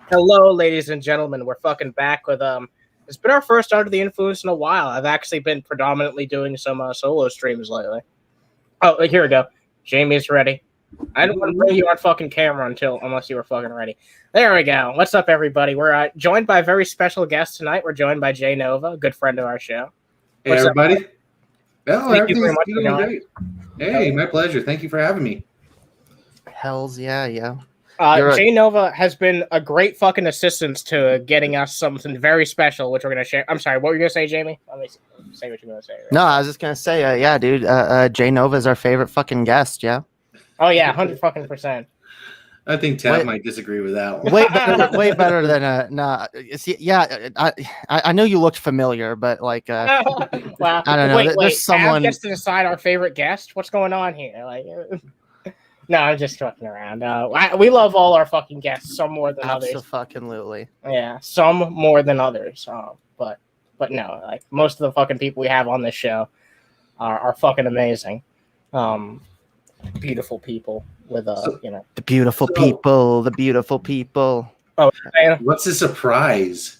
Hello, ladies and gentlemen. We're fucking back with It's been our first Under the Influence in a while. I've actually been predominantly doing some solo streams lately. Oh, here we go. Jamie's ready. I don't want to bring you on fucking camera unless you were fucking ready. There we go. What's up, everybody? We're joined by a very special guest tonight. We're joined by Jay Nova, a good friend of our show. Hey, everybody. Oh, Thank you very much for great. Hey, my pleasure. Thank you for having me. Hells yeah. Jay Nova has been a great fucking assistance to getting us something very special, which we're going to share. I'm sorry, what were you going to say, Jamie? Let me say what you're going to say. Right? No, I was just going to say, yeah, dude, Jay Nova is our favorite fucking guest, yeah? Oh, yeah, 100%. I think Tab might disagree with that one. Way better than, nah. Yeah, I know you looked familiar, but like, wow. I don't know. Wait, there's someone Tab gets to decide our favorite guest? What's going on here? Like... No, I'm just fucking around. We love all our fucking guests, some more than others. Absolutely. Yeah, some more than others. But no, like most of the fucking people we have on this show are fucking amazing. Beautiful people with the beautiful people. Oh, what's the surprise?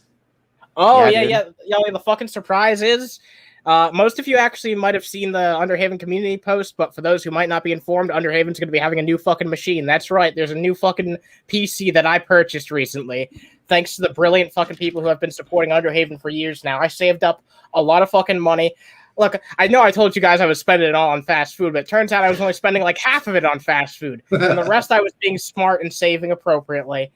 Oh yeah. The fucking surprise is. Most of you actually might have seen the Underhaven community post, but for those who might not be informed, Underhaven's going to be having a new fucking machine. That's right. There's a new fucking PC that I purchased recently, thanks to the brilliant fucking people who have been supporting Underhaven for years now. I saved up a lot of fucking money. Look, I know I told you guys I was spending it all on fast food, but it turns out I was only spending like half of it on fast food. And the rest I was being smart and saving appropriately.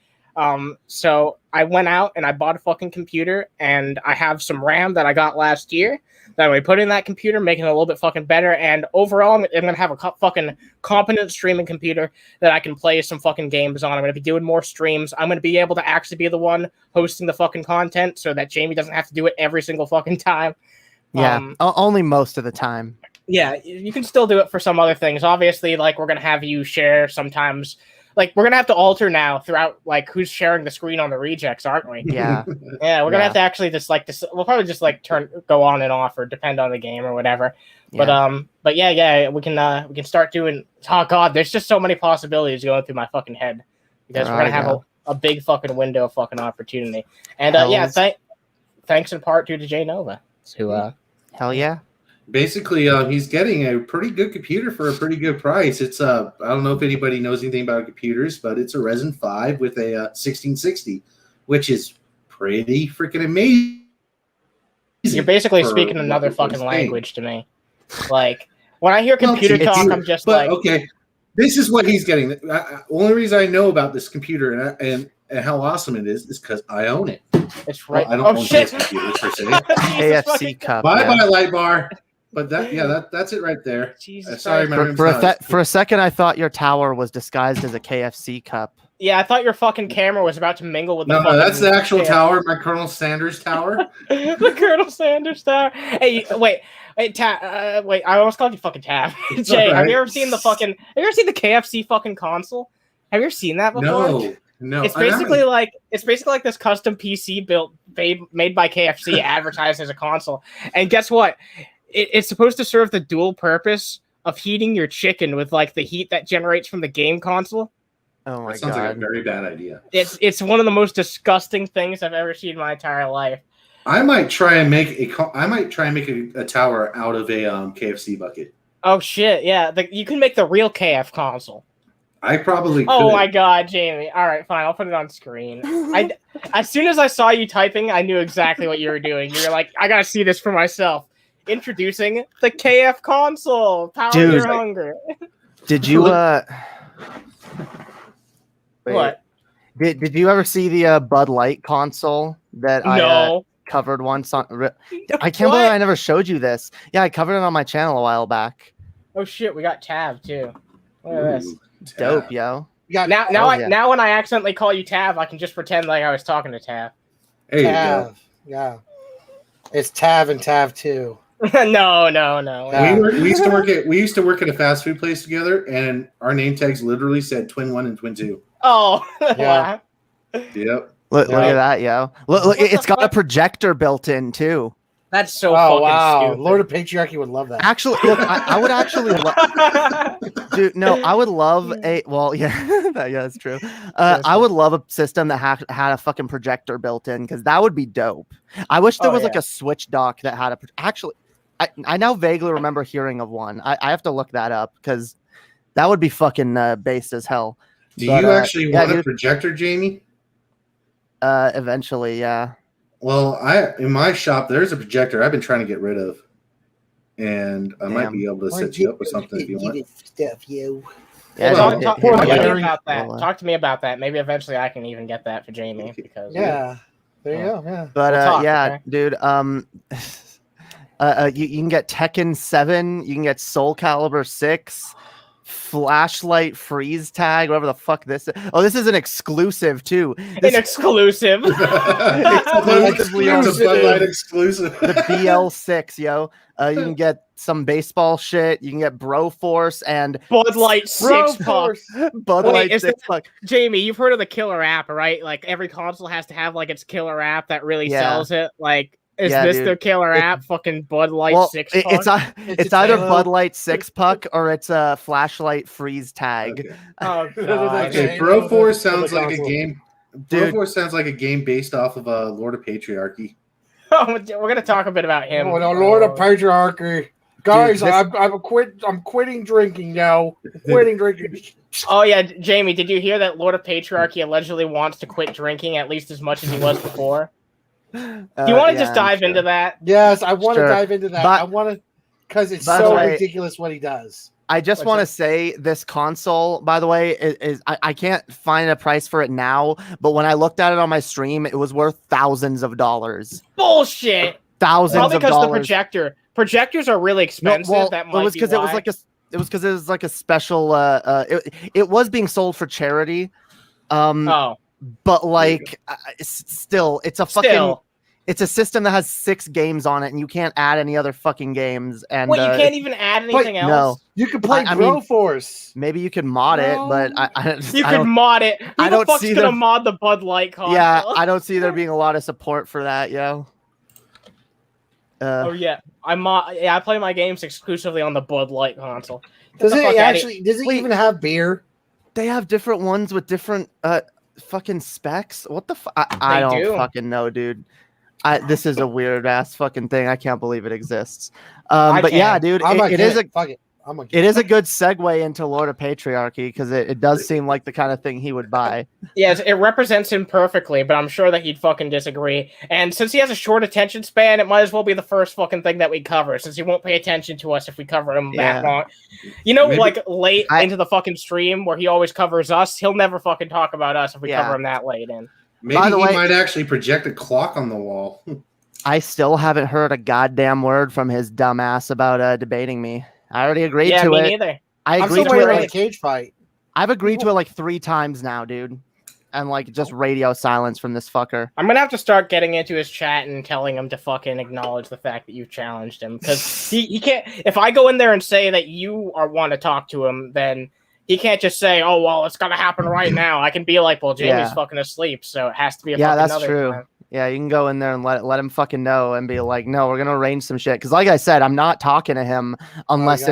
So I went out and I bought a fucking computer, and I have some RAM that I got last year that we put in that computer, making it a little bit fucking better. And overall, I'm going to have a fucking competent streaming computer that I can play some fucking games on. I'm going to be doing more streams. I'm going to be able to actually be the one hosting the fucking content so that Jamie doesn't have to do it every single fucking time. Yeah, only most of the time. Yeah, you can still do it for some other things. Obviously, like, we're going to have you share sometimes. Like, we're going to have to alter now throughout, like, who's sharing the screen on the rejects, aren't we? Yeah. Yeah, we're going to have to actually just, like, we'll probably just, like, go on and off or depend on the game or whatever. Yeah. But yeah, we can start doing, oh, God, there's just so many possibilities going through my fucking head. Because we're going to have a big fucking window of fucking opportunity. And, thanks in part to Jay Nova, who, hell yeah. Basically, he's getting a pretty good computer for a pretty good price. It's I don't know if anybody knows anything about computers, but it's a Ryzen 5 with a 1660, which is pretty freaking amazing. You're basically speaking another fucking language to me. Like, when I hear computer talk, I'm just like... Okay, this is what he's getting. The only reason I know about this computer and how awesome it is because I own it. It's right. Well, I don't own this computer, per se. AFC cup. Bye-bye, light bar. But that's it right there. Sorry, for a second, I thought your tower was disguised as a KFC cup. Yeah, I thought your fucking camera was about to mingle with the that's the actual tower, my Colonel Sanders tower. The Colonel Sanders tower. Hey, wait, Tab. Wait, I almost called you fucking Tab. Jay, have you ever seen the KFC fucking console? Have you ever seen that before? No. It's basically like this custom PC made by KFC, advertised as a console. And guess what? It's supposed to serve the dual purpose of heating your chicken with like the heat that generates from the game console. Oh my God. Sounds like a very bad idea. It's one of the most disgusting things I've ever seen in my entire life. I might try and make a tower out of a KFC bucket. Oh shit, yeah. You can make the real KF console. I probably could. Oh my God, Jamie. All right, fine. I'll put it on screen. As soon as I saw you typing, I knew exactly what you were doing. You were like, I gotta see this for myself. Introducing the KF console. Power your hunger. Did you what? Did you ever see the Bud Light console that I covered once on? I can't believe I never showed you this. Yeah, I covered it on my channel a while back. Oh shit, we got Tab too. Look at this. Dope, yo. Now when I accidentally call you Tab, I can just pretend like I was talking to Tab. There you go. Yeah. It's Tab and Tab too. No. We used to work at a fast food place together, and our name tags literally said Twin 1 and Twin 2. Oh, yeah. Yep. Look at that, yo. Look, it's got a projector built in too. That's so fucking stupid. Lord of Patriarchy would love that. Actually, look, I would actually dude, no, I would love a yeah, that's true. I would love a system that had a fucking projector built in, because that would be dope. I wish there was like a Switch dock that had actually. I now vaguely remember hearing of one. I have to look that up, because that would be fucking based as hell. Do you actually want a projector, Jamie? Eventually, yeah. Well, in my shop there's a projector I've been trying to get rid of, and I might be able to set you up with something if you want. Talk to me about that. Maybe eventually I can even get that for Jamie. Because there you go. Yeah, but dude. You can get Tekken 7. You can get Soul Calibur 6. Flashlight freeze tag, whatever the fuck this is. Oh, this is an exclusive too. An exclusive. Exclusive. The BL6, yo. You can get some baseball shit. You can get Broforce and Bud Light 6-pack. Bud Light 6-pack. Jamie, you've heard of the killer app, right? Like every console has to have like its killer app that really sells it. Like, is this the killer app? Fucking Bud Light 6-pack? It's either Bud Light 6-pack or it's a Flashlight freeze tag. Okay. Oh, God. Okay, Broforce sounds like a game. Broforce sounds like a game based off of Lord of Patriarchy. Oh, we're gonna talk a bit about him. Oh, no, Lord of Patriarchy, guys! Dude, I'm quitting drinking now. Quitting drinking. Oh yeah, Jamie, did you hear that Lord of Patriarchy allegedly wants to quit drinking at least as much as he was before? Do you want to just dive into that? Yes, I want to dive into that. I want to, because it's so ridiculous what he does. I just want to say this console, by the way, is I can't find a price for it now, but when I looked at it on my stream, it was worth thousands of dollars. Bullshit. Thousands Probably of dollars. Because the projector. Projectors are really expensive. It was because it was like a special. It was being sold for charity. But like, still, it's a fucking. It's a system that has 6 games on it, and you can't add any other fucking games. And you can't even add anything else. No, you can play Broforce. Maybe you can mod it, but you can mod it. Who the fuck's gonna mod the Bud Light console? Yeah, I don't see there being a lot of support for that, yo. I play my games exclusively on the Bud Light console. Does it even have beer? They have different ones with different fucking specs. What the I don't fucking know, dude. This is a weird ass fucking thing. I can't believe it exists. But yeah, dude, it is a good segue into Lord of Patriarchy, because it does seem like the kind of thing he would buy. Yes, it represents him perfectly, but I'm sure that he'd fucking disagree. And since he has a short attention span, it might as well be the first fucking thing that we cover, since he won't pay attention to us if we cover him that long. You know, like late into the fucking stream where he always covers us, he'll never fucking talk about us if we cover him that late in. Maybe he might actually project a clock on the wall. I still haven't heard a goddamn word from his dumb ass about debating me. I already agreed to it. Neither. I'm still waiting on the cage fight. I've agreed to it like 3 times now, dude. And like just radio silence from this fucker. I'm gonna have to start getting into his chat and telling him to fucking acknowledge the fact that you challenged him, because he can't. If I go in there and say that you want to talk to him, then he can't just say, "Oh well, it's gonna happen right now." I can be like, "Well, Jamie's fucking asleep, so it has to be." That's true. Time. Yeah, you can go in there and let him fucking know and be like, "No, we're gonna arrange some shit." Because, like I said, I'm not talking to him unless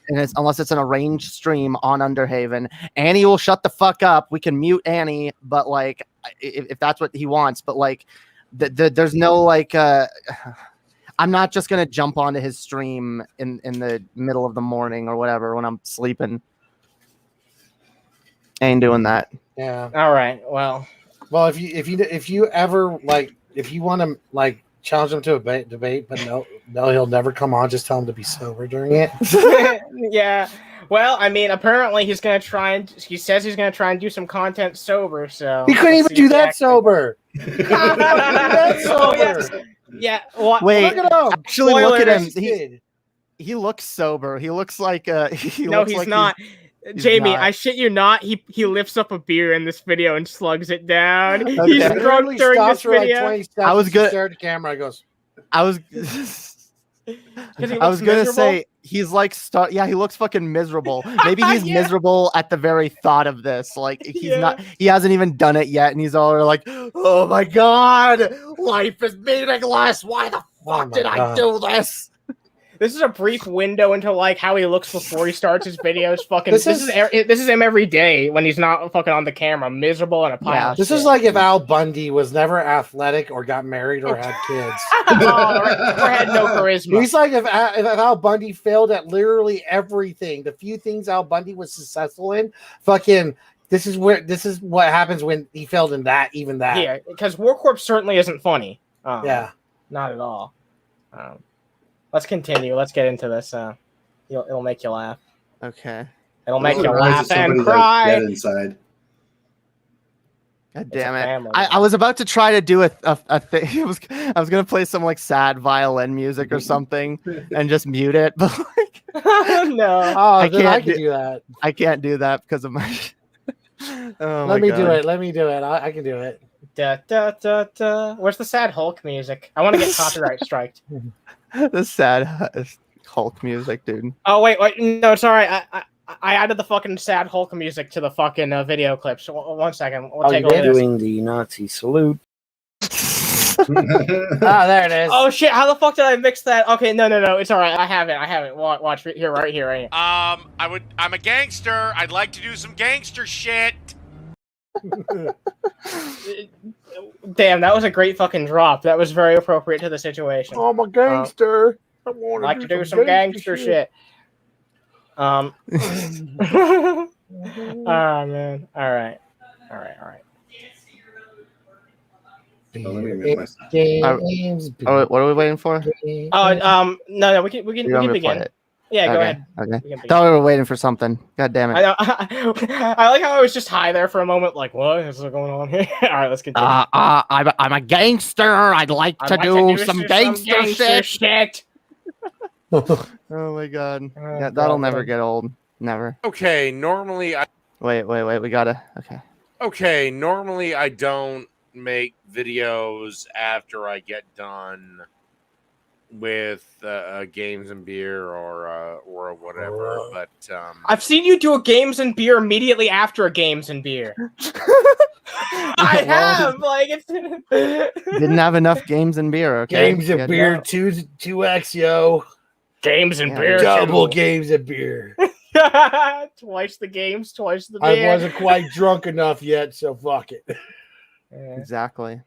unless it's an arranged stream on Underhaven. Annie will shut the fuck up. We can mute Annie, but like, if that's what he wants. But like, there's no like. I'm not just gonna jump onto his stream in the middle of the morning or whatever when I'm sleeping. Ain't doing that. Yeah. All right. Well, if you ever like, if you want to like challenge him to a debate, but no, he'll never come on. Just tell him to be sober during it. Yeah. Well, I mean, apparently he says he's gonna try and do some content sober. So he couldn't even do that sober. Oh, yes. Yeah. Wait. Look at him. Actually, look at him. He looks sober. He looks like he's not. Jamie, I shit you not. He lifts up a beer in this video and slugs it down. Okay. He's drunk during this video. Like I was good. Stare at the camera. I was gonna say he's like he looks fucking miserable. Maybe he's miserable at the very thought of this. Like he hasn't even done it yet, and he's all like, "Oh my god, life is meaningless. Why the fuck did I do this? This is a brief window into like how he looks before he starts his videos. Fucking, this is him every day when he's not fucking on the camera, miserable and a pile. Of this shit. is like if Al Bundy was never athletic or got married or had kids, or had no charisma. He's like if Al Bundy failed at literally everything. The few things Al Bundy was successful in, fucking. This is what happens when he failed in that. Even that. Yeah, because War Corp certainly isn't funny. Yeah, not at all. Let's continue. Let's get into this. It'll make you laugh. Okay. It'll make you laugh and cry. Inside. God damn it! I was about to try to do a thing. I was gonna play some like sad violin music or something and just mute it, but like no. I can do that. I can't do that because of my. Let me do it. I can do it. Da, da, da, da. Where's the sad Hulk music? I want to get copyright striked. The sad Hulk music, dude. Oh wait, no, it's all right. I added the fucking sad Hulk music to the fucking video clips. So, 1 second. We'll take a look at this. Doing the Nazi salute. There it is. Oh shit! How the fuck did I mix that? Okay, no, it's all right. I have it. Watch right here. I'm a gangster. I'd like to do some gangster shit. Damn, that was a great fucking drop. That was very appropriate to the situation. I'm a gangster. I like to do some gangster shit. Oh man. All right. What are we waiting for? No, we can begin. Yeah, go ahead. Okay. Thought we were waiting for something. God damn it. I like how I was just high there for a moment, like, what is going on here? All right, let's continue. I'm a gangster. I'd like to do some gangster shit. Oh my god. Yeah, that'll never get old. Never. Okay, normally I... Wait, we gotta... Okay, normally I don't make videos after I get done with games and beer or whatever, but I've seen you do a games and beer immediately after a games and beer. I have, like, it's didn't have enough games and beer. Okay, games and beer 2x, yo. Games and beer, double games and beer. Twice the games, twice the beer. I wasn't quite drunk enough yet, so fuck it. Exactly.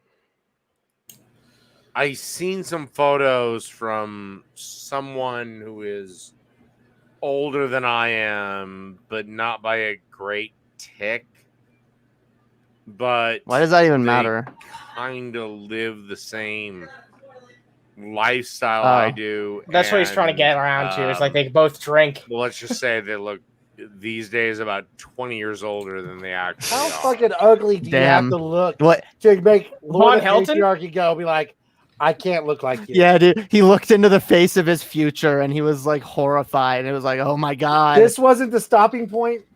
I seen some photos from someone who is older than I am, but not by a great tick. But why does that even matter? Kind of live the same lifestyle I do. That's what he's trying to get around to. It's like they both drink. Well, let's just say they look these days about 20 years older than they actually How are. fucking ugly do you have to look to make Lord of Patriarchy go be like, I can't look like you. Yeah, dude. He looked into the face of his future and he was like horrified. It was like, oh my god. This wasn't the stopping point.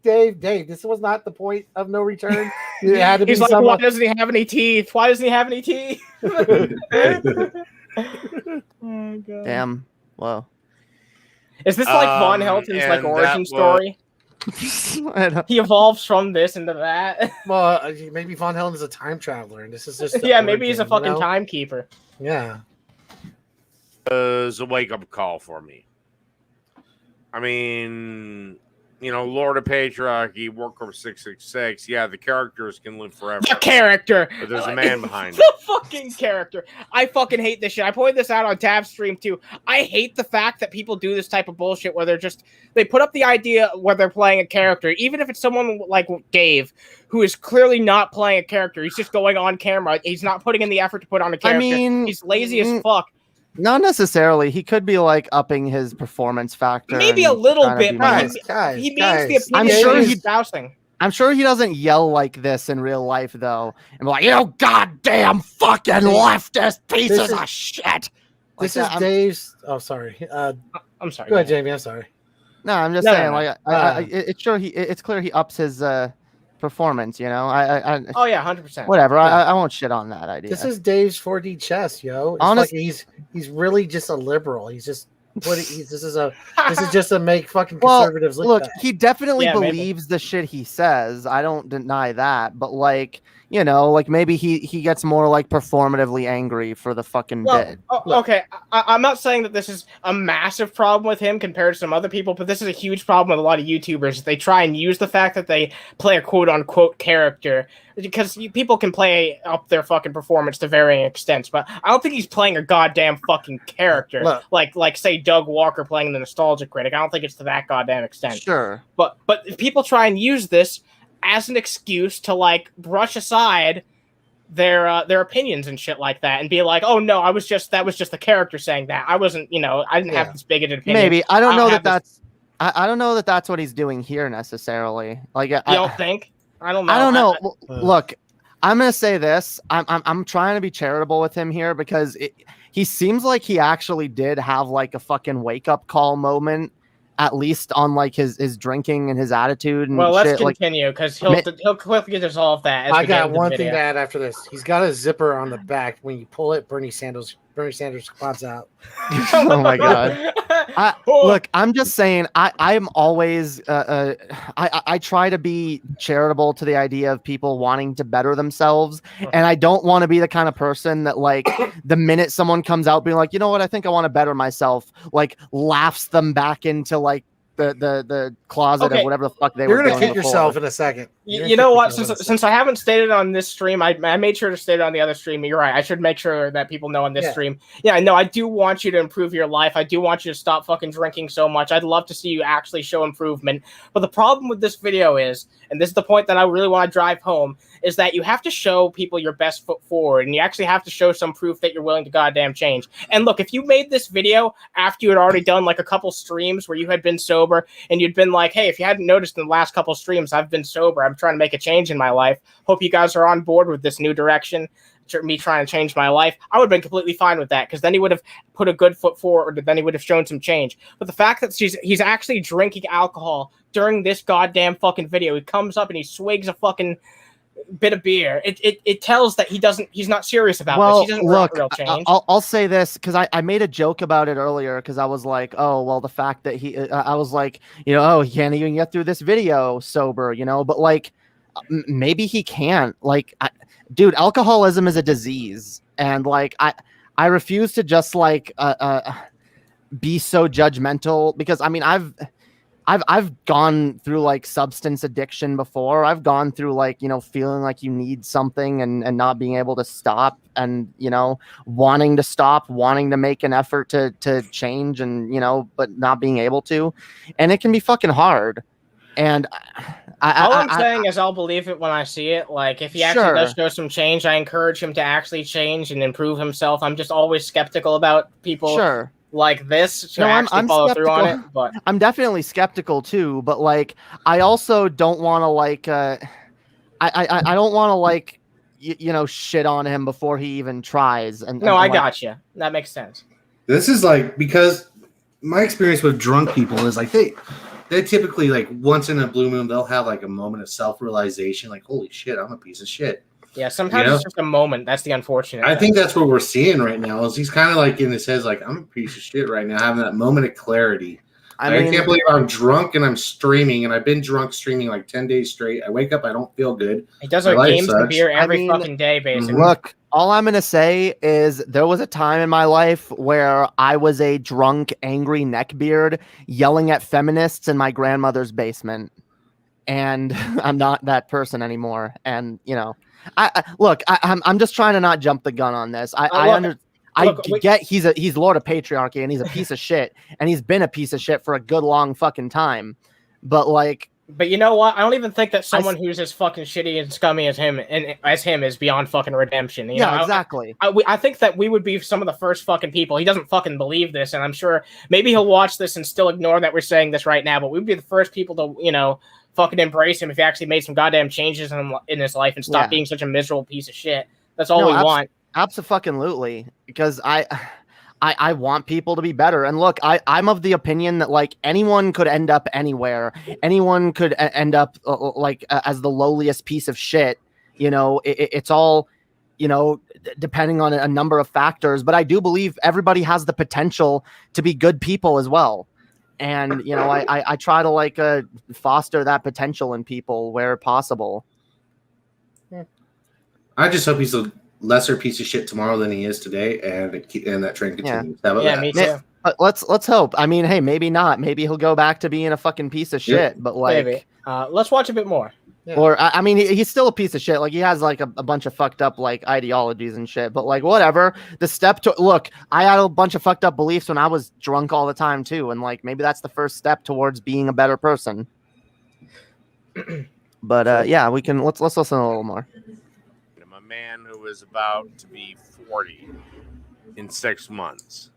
Dave, this was not the point of no return. It had to be He's like, why doesn't he have any teeth? Why doesn't he have any teeth? Oh, God. Damn. Whoa. Is this like Von Helton's like origin story? He evolves from this into that. Well, maybe Von Helton is a time traveler, and this is just maybe he's a fucking timekeeper. Yeah, it was a wake-up call for me. I mean, Lord of Patriarchy, War Corp 666. Yeah, the characters can live forever. The character, but there's a man behind it. The fucking character. I fucking hate this shit. I pointed this out on Tab Stream too. I hate the fact that people do this type of bullshit where they put up the idea where they're playing a character, even if it's someone like Dave, who is clearly not playing a character. He's just going on camera. He's not putting in the effort to put on a character. I mean, he's lazy as fuck. Not necessarily. He could be like upping his performance factor. Maybe a little bit. He means the opinion he's dousing. I'm sure he doesn't yell like this in real life, though. And be like, you goddamn fucking leftist pieces of shit. This is Dave's. Oh, sorry. I'm sorry. Go ahead, Jamie. I'm sorry. No, I'm just saying. Like, it's clear he ups his performance. Oh yeah, 100%. Whatever. Yeah. I won't shit on that idea. This is Dave's 4D chess, yo. Honestly, like he's really just a liberal. He's just. This is just to make fucking conservatives look bad. He definitely believes the shit he says. I don't deny that, but like you know, like maybe he gets more like performatively angry for the fucking bit. Okay, I'm not saying that this is a massive problem with him compared to some other people, but this is a huge problem with a lot of YouTubers. They try and use the fact that they play a quote-unquote character, because people can play up their fucking performance to varying extents, but I don't think he's playing a goddamn fucking character. Look. Like say Doug Walker playing the nostalgia critic. I don't think it's to that goddamn extent. Sure. But people try and use this as an excuse to like brush aside their opinions and shit like that, and be like, oh no, that was just the character saying that. I wasn't, I didn't have this bigoted opinion. Maybe I don't know that's I don't know that that's what he's doing here necessarily. Like, you don't think? I don't know. I don't know. Look, I'm gonna say this. I'm trying to be charitable with him here because he seems like he actually did have like a fucking wake up call moment, at least on like his drinking and his attitude. And well, let's shit. continue because he'll quickly resolve that. I got one thing to add after this. He's got a zipper on the back. When you pull it, Bernie Sanders pops out. Oh my god! Look, I'm just saying. I'm always I try to be charitable to the idea of people wanting to better themselves, and I don't want to be the kind of person that like the minute someone comes out being like, you know what, I think I want to better myself, like laughs them back into like the closet of whatever the fuck they were doing. You're gonna kick before. yourself in a second. You know what? Since I haven't stated on this stream, I made sure to state it on the other stream. You're right. I should make sure that people know on this stream. Yeah, no, I do want you to improve your life. I do want you to stop fucking drinking so much. I'd love to see you actually show improvement. But the problem with this video is, and this is the point that I really want to drive home, is that you have to show people your best foot forward, and you actually have to show some proof that you're willing to goddamn change. And look, if you made this video after you had already done like a couple streams where you had been sober, and you'd been like, hey, if you hadn't noticed in the last couple streams, I've been sober. I'm trying to make a change in my life. Hope you guys are on board with this new direction, me trying to change my life. I would have been completely fine with that, because then he would have put a good foot forward, then he would have shown some change. But the fact that he's actually drinking alcohol during this goddamn fucking video, he comes up and he swigs a fucking bit of beer. It tells that he's not serious about this. He doesn't want real change. I'll say this because I made a joke about it earlier, because I was like, oh well, the fact that I was like, oh, he can't even get through this video sober, but like maybe he can't. Like, dude, alcoholism is a disease, and like I refuse to just like be so judgmental, because I mean I've gone through like substance addiction before. I've gone through like, feeling like you need something and not being able to stop, and, wanting to stop, wanting to make an effort to change, and, but not being able to. And it can be fucking hard. And all I'm saying is I'll believe it when I see it. Like, if he actually does show some change, I encourage him to actually change and improve himself. I'm just always skeptical about people like this to actually follow through on it. But I'm definitely skeptical too. But like, I also don't want to like, I don't want to like, shit on him before he even tries. I got you. That makes sense. This is like, because my experience with drunk people is like they typically, like, once in a blue moon, they'll have like a moment of self-realization, like, holy shit, I'm a piece of shit. Yeah, sometimes it's just a moment. That's the unfortunate. I think that's what we're seeing right now. Is he's kind of like in his head, like, I'm a piece of shit right now, having that moment of clarity. I can't believe I'm drunk and I'm streaming, and I've been drunk streaming like 10 days straight. I wake up, I don't feel good. He does our games and beer every fucking day, basically. Look, all I'm going to say is there was a time in my life where I was a drunk, angry neckbeard yelling at feminists in my grandmother's basement. And I'm not that person anymore. And, I'm just trying to not jump the gun on this. I get he's Lord of Patriarchy and he's a piece of shit, and he's been a piece of shit for a good long fucking time. But you know what? I don't even think that someone who's as fucking shitty and scummy as him is beyond fucking redemption. Exactly. I think that we would be some of the first fucking people. He doesn't fucking believe this, and I'm sure maybe he'll watch this and still ignore that we're saying this right now. But we'd be the first people to fucking embrace him if he actually made some goddamn changes in his life and stopped being such a miserable piece of shit. That's all we want. Absolutely, because I want people to be better. And look, I'm of the opinion that like anyone could end up anywhere. Anyone could end up as the lowliest piece of shit. It's all, depending on a number of factors. But I do believe everybody has the potential to be good people as well. And, I try to foster that potential in people where possible. I just hope he's a lesser piece of shit tomorrow than he is today, and that trend continues. How about that? Me too. Let's hope. I mean, hey, maybe not. Maybe he'll go back to being a fucking piece of shit. But like, maybe. Let's watch a bit more. Yeah. Or I mean, he's still a piece of shit. Like he has like a bunch of fucked up like ideologies and shit. But like whatever. The step to look, I had a bunch of fucked up beliefs when I was drunk all the time too, and like maybe that's the first step towards being a better person. But yeah, we can let's listen a little more. I'm a man who is about to be 40 in 6 months.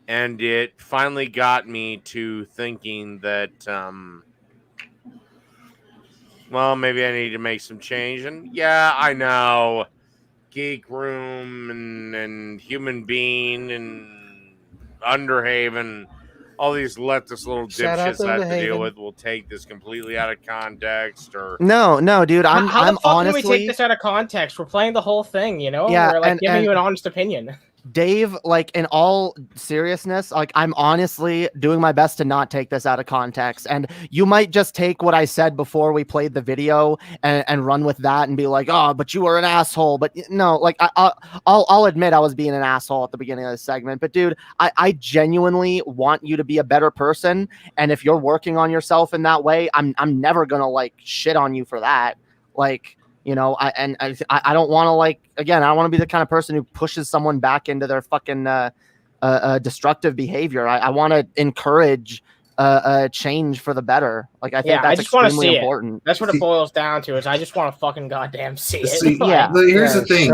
And it finally got me to thinking that, well, maybe I need to make some change. And yeah, I know, Geek Room and Human Being and Underhaven, all these leftist little dipshits I have to deal with will take this completely out of context. Or no, dude, how the fuck honestly, can we take this out of context? We're playing the whole thing, you know? Yeah, we're like giving you an honest opinion. Dave, like in all seriousness, like I'm honestly doing my best to not take this out of context. And you might just take what I said before we played the video and run with that and be like, oh, but you were an asshole. But no, like I'll admit I was being an asshole at the beginning of the segment. But dude, I genuinely want you to be a better person. And if you're working on yourself in that way, I'm never gonna like shit on you for that. Like, you know, I don't want to like, again, I don't want to be the kind of person who pushes someone back into their fucking destructive behavior. I want to encourage change for the better. Like, I think that's extremely important. That's what it boils down to is I just want to fucking goddamn see it. Here's the thing.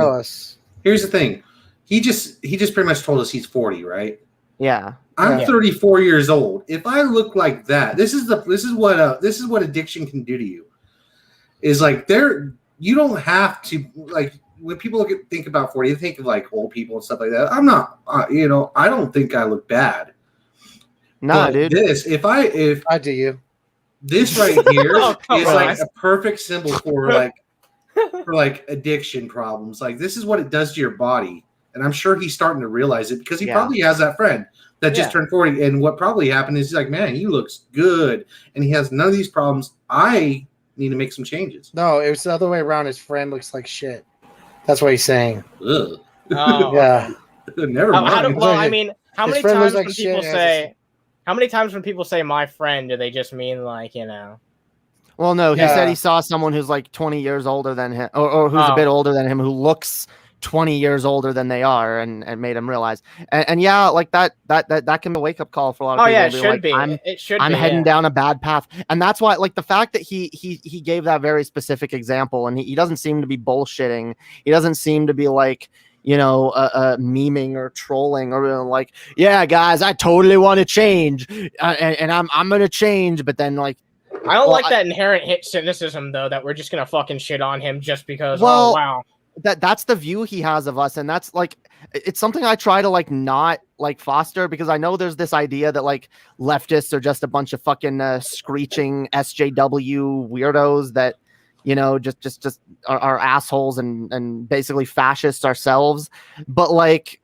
Here's the thing. He just pretty much told us he's 40, right? Yeah. I'm 34 years old. If I look like that, this is what addiction can do to you. Is like you don't have to, like, when people think about 40, they think of like old people and stuff like that. I'm not, I don't think I look bad. No, dude. If I do you. This right here is like a perfect symbol for addiction problems. Like, this is what it does to your body. And I'm sure he's starting to realize it because he probably has that friend that just turned 40. And what probably happened is he's like, man, he looks good. And he has none of these problems. I need to make some changes. No, it was the other way around. His friend looks like shit. That's what he's saying. Ugh. Oh. Yeah. Never mind. I mean, how many times when people say, how many times when people say my friend, do they just mean like, you know? Well, no, he said he saw someone who's like 20 years older than him, or who's a bit older than him, who looks 20 years older than they are, and made him realize. And yeah, like that can be a wake up call for a lot of people. Yeah, it should be. I'm heading down a bad path, and that's why, like, the fact that he gave that very specific example, and he doesn't seem to be bullshitting. He doesn't seem to be like, you know, memeing or trolling or like, yeah, guys, I totally want to change, and I'm gonna change, but then like. I don't like that inherent hit cynicism though, that we're just gonna fucking shit on him just because. Oh wow. That's the view he has of us, and that's like, it's something I try to like not like foster, because I know there's this idea that like leftists are just a bunch of fucking screeching SJW weirdos that, you know, just are assholes and basically fascists ourselves. But like,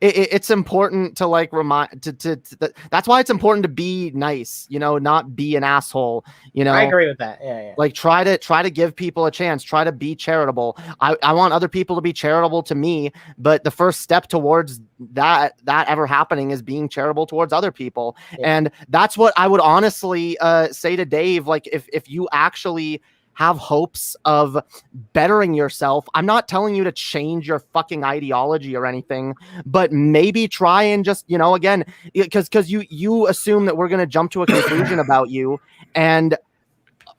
it's important to like remind that's why it's important to be nice, you know, not be an asshole, you know. I agree with that. Yeah. Like try to give people a chance, try to be charitable. I want other people to be charitable to me, but the first step towards that ever happening is being charitable towards other people. And that's what I would honestly say to Dave. Like if you actually have hopes of bettering yourself, I'm not telling you to change your fucking ideology or anything, but maybe try and just, you know, again, because you assume that we're going to jump to a conclusion about you. And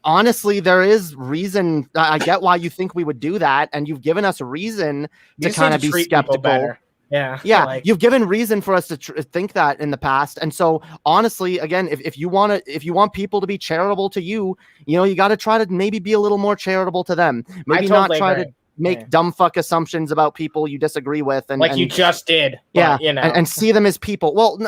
honestly, there is reason. I get why you think we would do that. And you've given us a reason to kind of be skeptical. Yeah. Like, you've given reason for us to think that in the past. And so honestly, again, if you want people to be charitable to you, you know, you got to try to maybe be a little more charitable to them. Maybe not try to make dumb fuck assumptions about people you disagree with. And you just did. Yeah. But, you know. and see them as people. Well,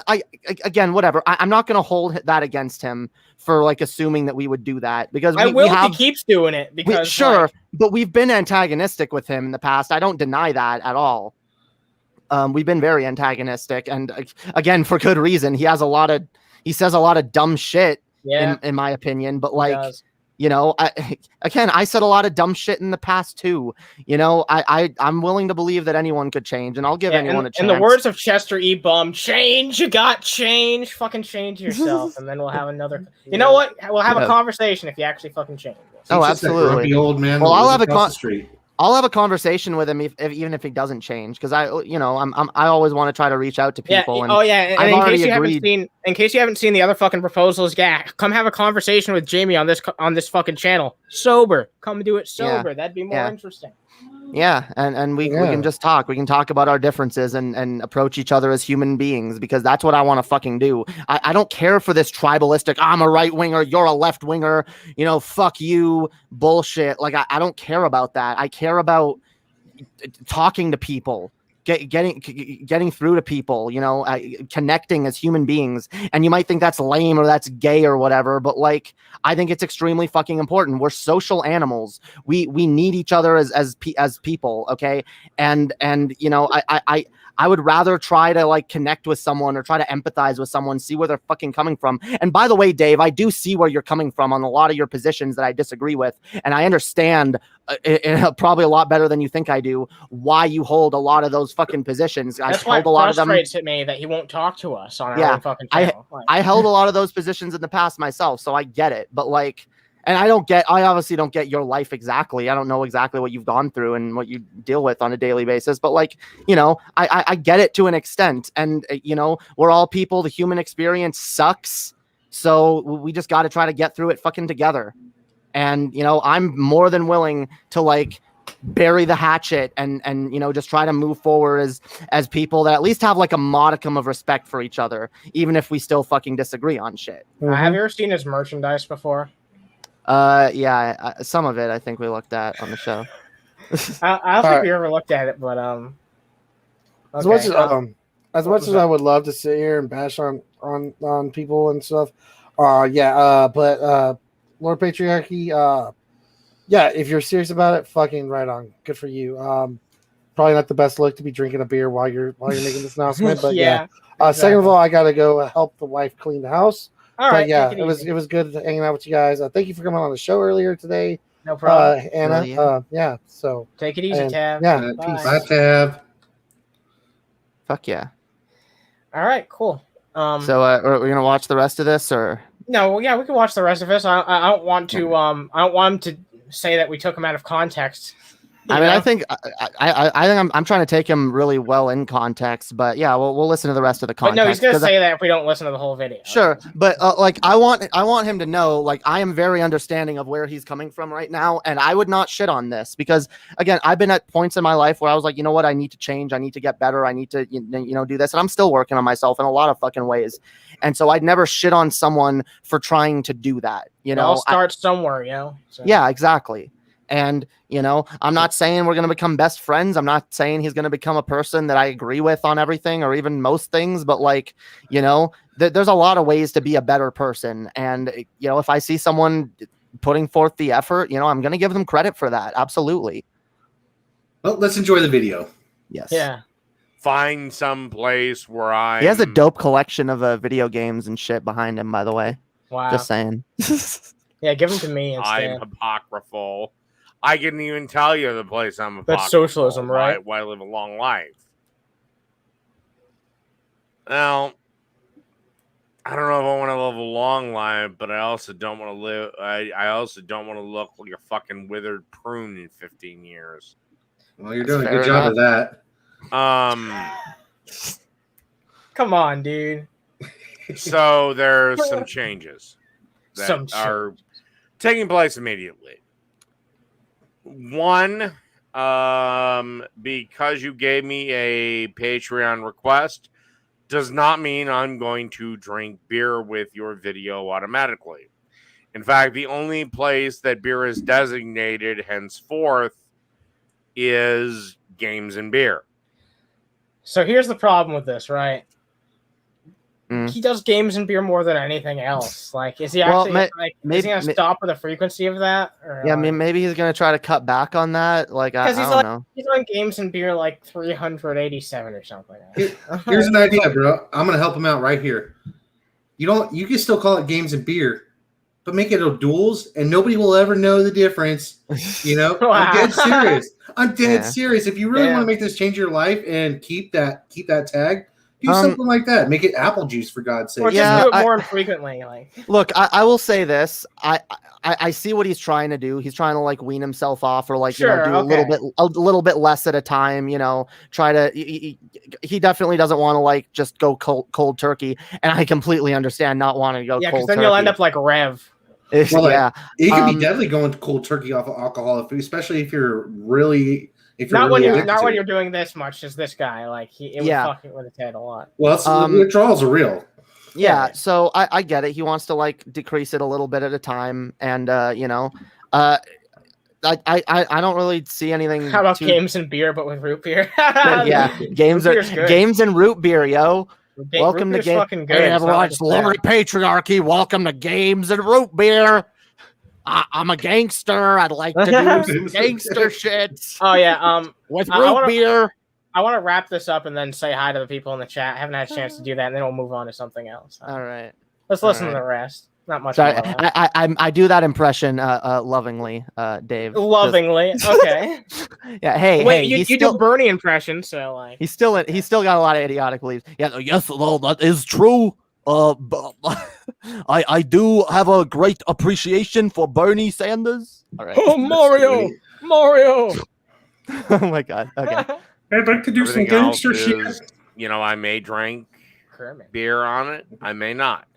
again, whatever. I'm not going to hold that against him for like assuming that we would do that, because he keeps doing it because but we've been antagonistic with him in the past. I don't deny that at all. We've been very antagonistic, and again, for good reason. He says a lot of dumb shit, in my opinion. But like, You know, I said a lot of dumb shit in the past too. You know, I'm willing to believe that anyone could change, and I'll give anyone a chance. In the words of Chester E. Bum, change, you got change, fucking change yourself, and then we'll have another. You know what? We'll have a conversation if you actually fucking change. Oh, absolutely. Grumpy old man. Well, I'll have a conversation with him even if he doesn't change, because I always want to try to reach out to people. And in case you haven't seen the other fucking proposals, come have a conversation with Jamie on this fucking channel. Sober, come do it sober. That'd be more interesting. Yeah, and we can just talk. We can talk about our differences and approach each other as human beings, because that's what I want to fucking do. I don't care for this tribalistic, I'm a right winger, you're a left winger, you know, fuck you bullshit. Like, I don't care about that. I care about talking to people, getting through to people, you know, connecting as human beings. And you might think that's lame or that's gay or whatever, but like, I think it's extremely fucking important. We're social animals. We need each other as people. Okay. And you know, I would rather try to like connect with someone or try to empathize with someone, see where they're fucking coming from. And by the way, Dave, I do see where you're coming from on a lot of your positions that I disagree with. And I understand probably a lot better than you think I do why you hold a lot of those fucking positions. That's why it frustrates me that he won't talk to us on our own fucking channel. I held a lot of those positions in the past myself, so I get it. But like, and I obviously don't get your life exactly. I don't know exactly what you've gone through and what you deal with on a daily basis. But like, you know, I get it to an extent. And, you know, we're all people. The human experience sucks. So we just got to try to get through it fucking together. And, you know, I'm more than willing to like bury the hatchet and you know, just try to move forward as people that at least have like a modicum of respect for each other, even if we still fucking disagree on shit. Have you ever seen his merchandise before? Yeah, some of it I think we looked at on the show. I don't think we ever looked at it, but okay. As much as I would love to sit here and bash on people and stuff, but Lord Patriarchy, yeah, if you're serious about it, fucking right on, good for you. Probably not the best look to be drinking a beer while you're making this announcement, but yeah. Exactly. Second of all, I gotta go help the wife clean the house. All right, yeah, it was good hanging out with you guys. Thank you for coming on the show earlier today. No problem, Anna. Yeah, so take it easy, Tab. Yeah, peace. Bye, Tab. Fuck yeah. All right, cool. So are we gonna watch the rest of this, or no? Well, yeah, we can watch the rest of this. I don't want to. I don't want him to say that we took him out of context. I mean, I think I'm trying to take him really well in context, but yeah, we'll listen to the rest of the context. But no, he's gonna say that if we don't listen to the whole video. Sure, but like I want him to know, like, I am very understanding of where he's coming from right now, and I would not shit on this because, again, I've been at points in my life where I was like, you know what, I need to change, I need to get better, I need to you know do this, and I'm still working on myself in a lot of fucking ways, and so I'd never shit on someone for trying to do that. You know, I'll start somewhere, you know. So. Yeah, exactly. And, you know, I'm not saying we're going to become best friends. I'm not saying he's going to become a person that I agree with on everything or even most things. But like, you know, there's a lot of ways to be a better person. And, you know, if I see someone putting forth the effort, you know, I'm going to give them credit for that. Absolutely. Well, let's enjoy the video. Yes. Yeah. Find some place where He has a dope collection of video games and shit behind him, by the way. Wow. Just saying. Yeah, give them to me instead. I'm apocryphal. I couldn't even tell you the place I'm apocryphal. That's socialism, right? Why I live a long life. Now, I don't know if I want to live a long life, but I also don't want to live. I also don't want to look like a fucking withered prune in 15 years. Well, you're doing a good job of that. Come on, dude. So there's some changes that are taking place immediately. One, because you gave me a Patreon request does not mean I'm going to drink beer with your video automatically. In fact, the only place that beer is designated henceforth is games and beer. So here's the problem with this, right? He does games and beer more than anything else. Like, is he actually is he gonna stop with the frequency of that? Or, yeah, I mean, maybe he's gonna try to cut back on that. Like, I don't know. He's on games and beer like 387 or something. Here's an idea, bro. I'm gonna help him out right here. You can still call it games and beer, but make it a duels, and nobody will ever know the difference. You know, Wow. I'm dead serious. I'm dead Yeah. serious. If you really want to make this change your life and keep that tag, do something like that. Make it apple juice, for God's sake. Or just do it more infrequently. Like, look, I will say this. I see what he's trying to do. He's trying to like wean himself off, or like do a little bit less at a time. Try to. He definitely doesn't want to like just go cold turkey, and I completely understand not wanting to go. Yeah, because then you'll end up like Rev. Well, yeah, it can be deadly going cold turkey off of alcohol, especially if you're really. Not when you're doing this much as this guy. Like it was fucking with his head a lot. Well, the withdrawals are real. Yeah, so I get it. He wants to like decrease it a little bit at a time, and I don't really see anything. How about games and beer, but with root beer? Yeah, games and root beer, yo. Welcome to game. Fucking good. Hey, everyone, it's Lord Patriarchy. Welcome to games and root beer. I'm a gangster. I'd like to do some gangster shit. Oh yeah, with root beer. I want to wrap this up and then say hi to the people in the chat. I haven't had a chance to do that, and then we'll move on to something else. All right. Let's listen to the rest. Not much. Sorry, I do that impression lovingly, Dave. Lovingly, okay. Yeah. Hey. You do Bernie impression, so like he's still got a lot of idiotic beliefs. Yeah. Yes. Well, that is true. But I do have a great appreciation for Bernie Sanders. All right. Oh, Mario. Oh my God. Okay. I'd like to do some gangster shit. I may drink beer on it. I may not.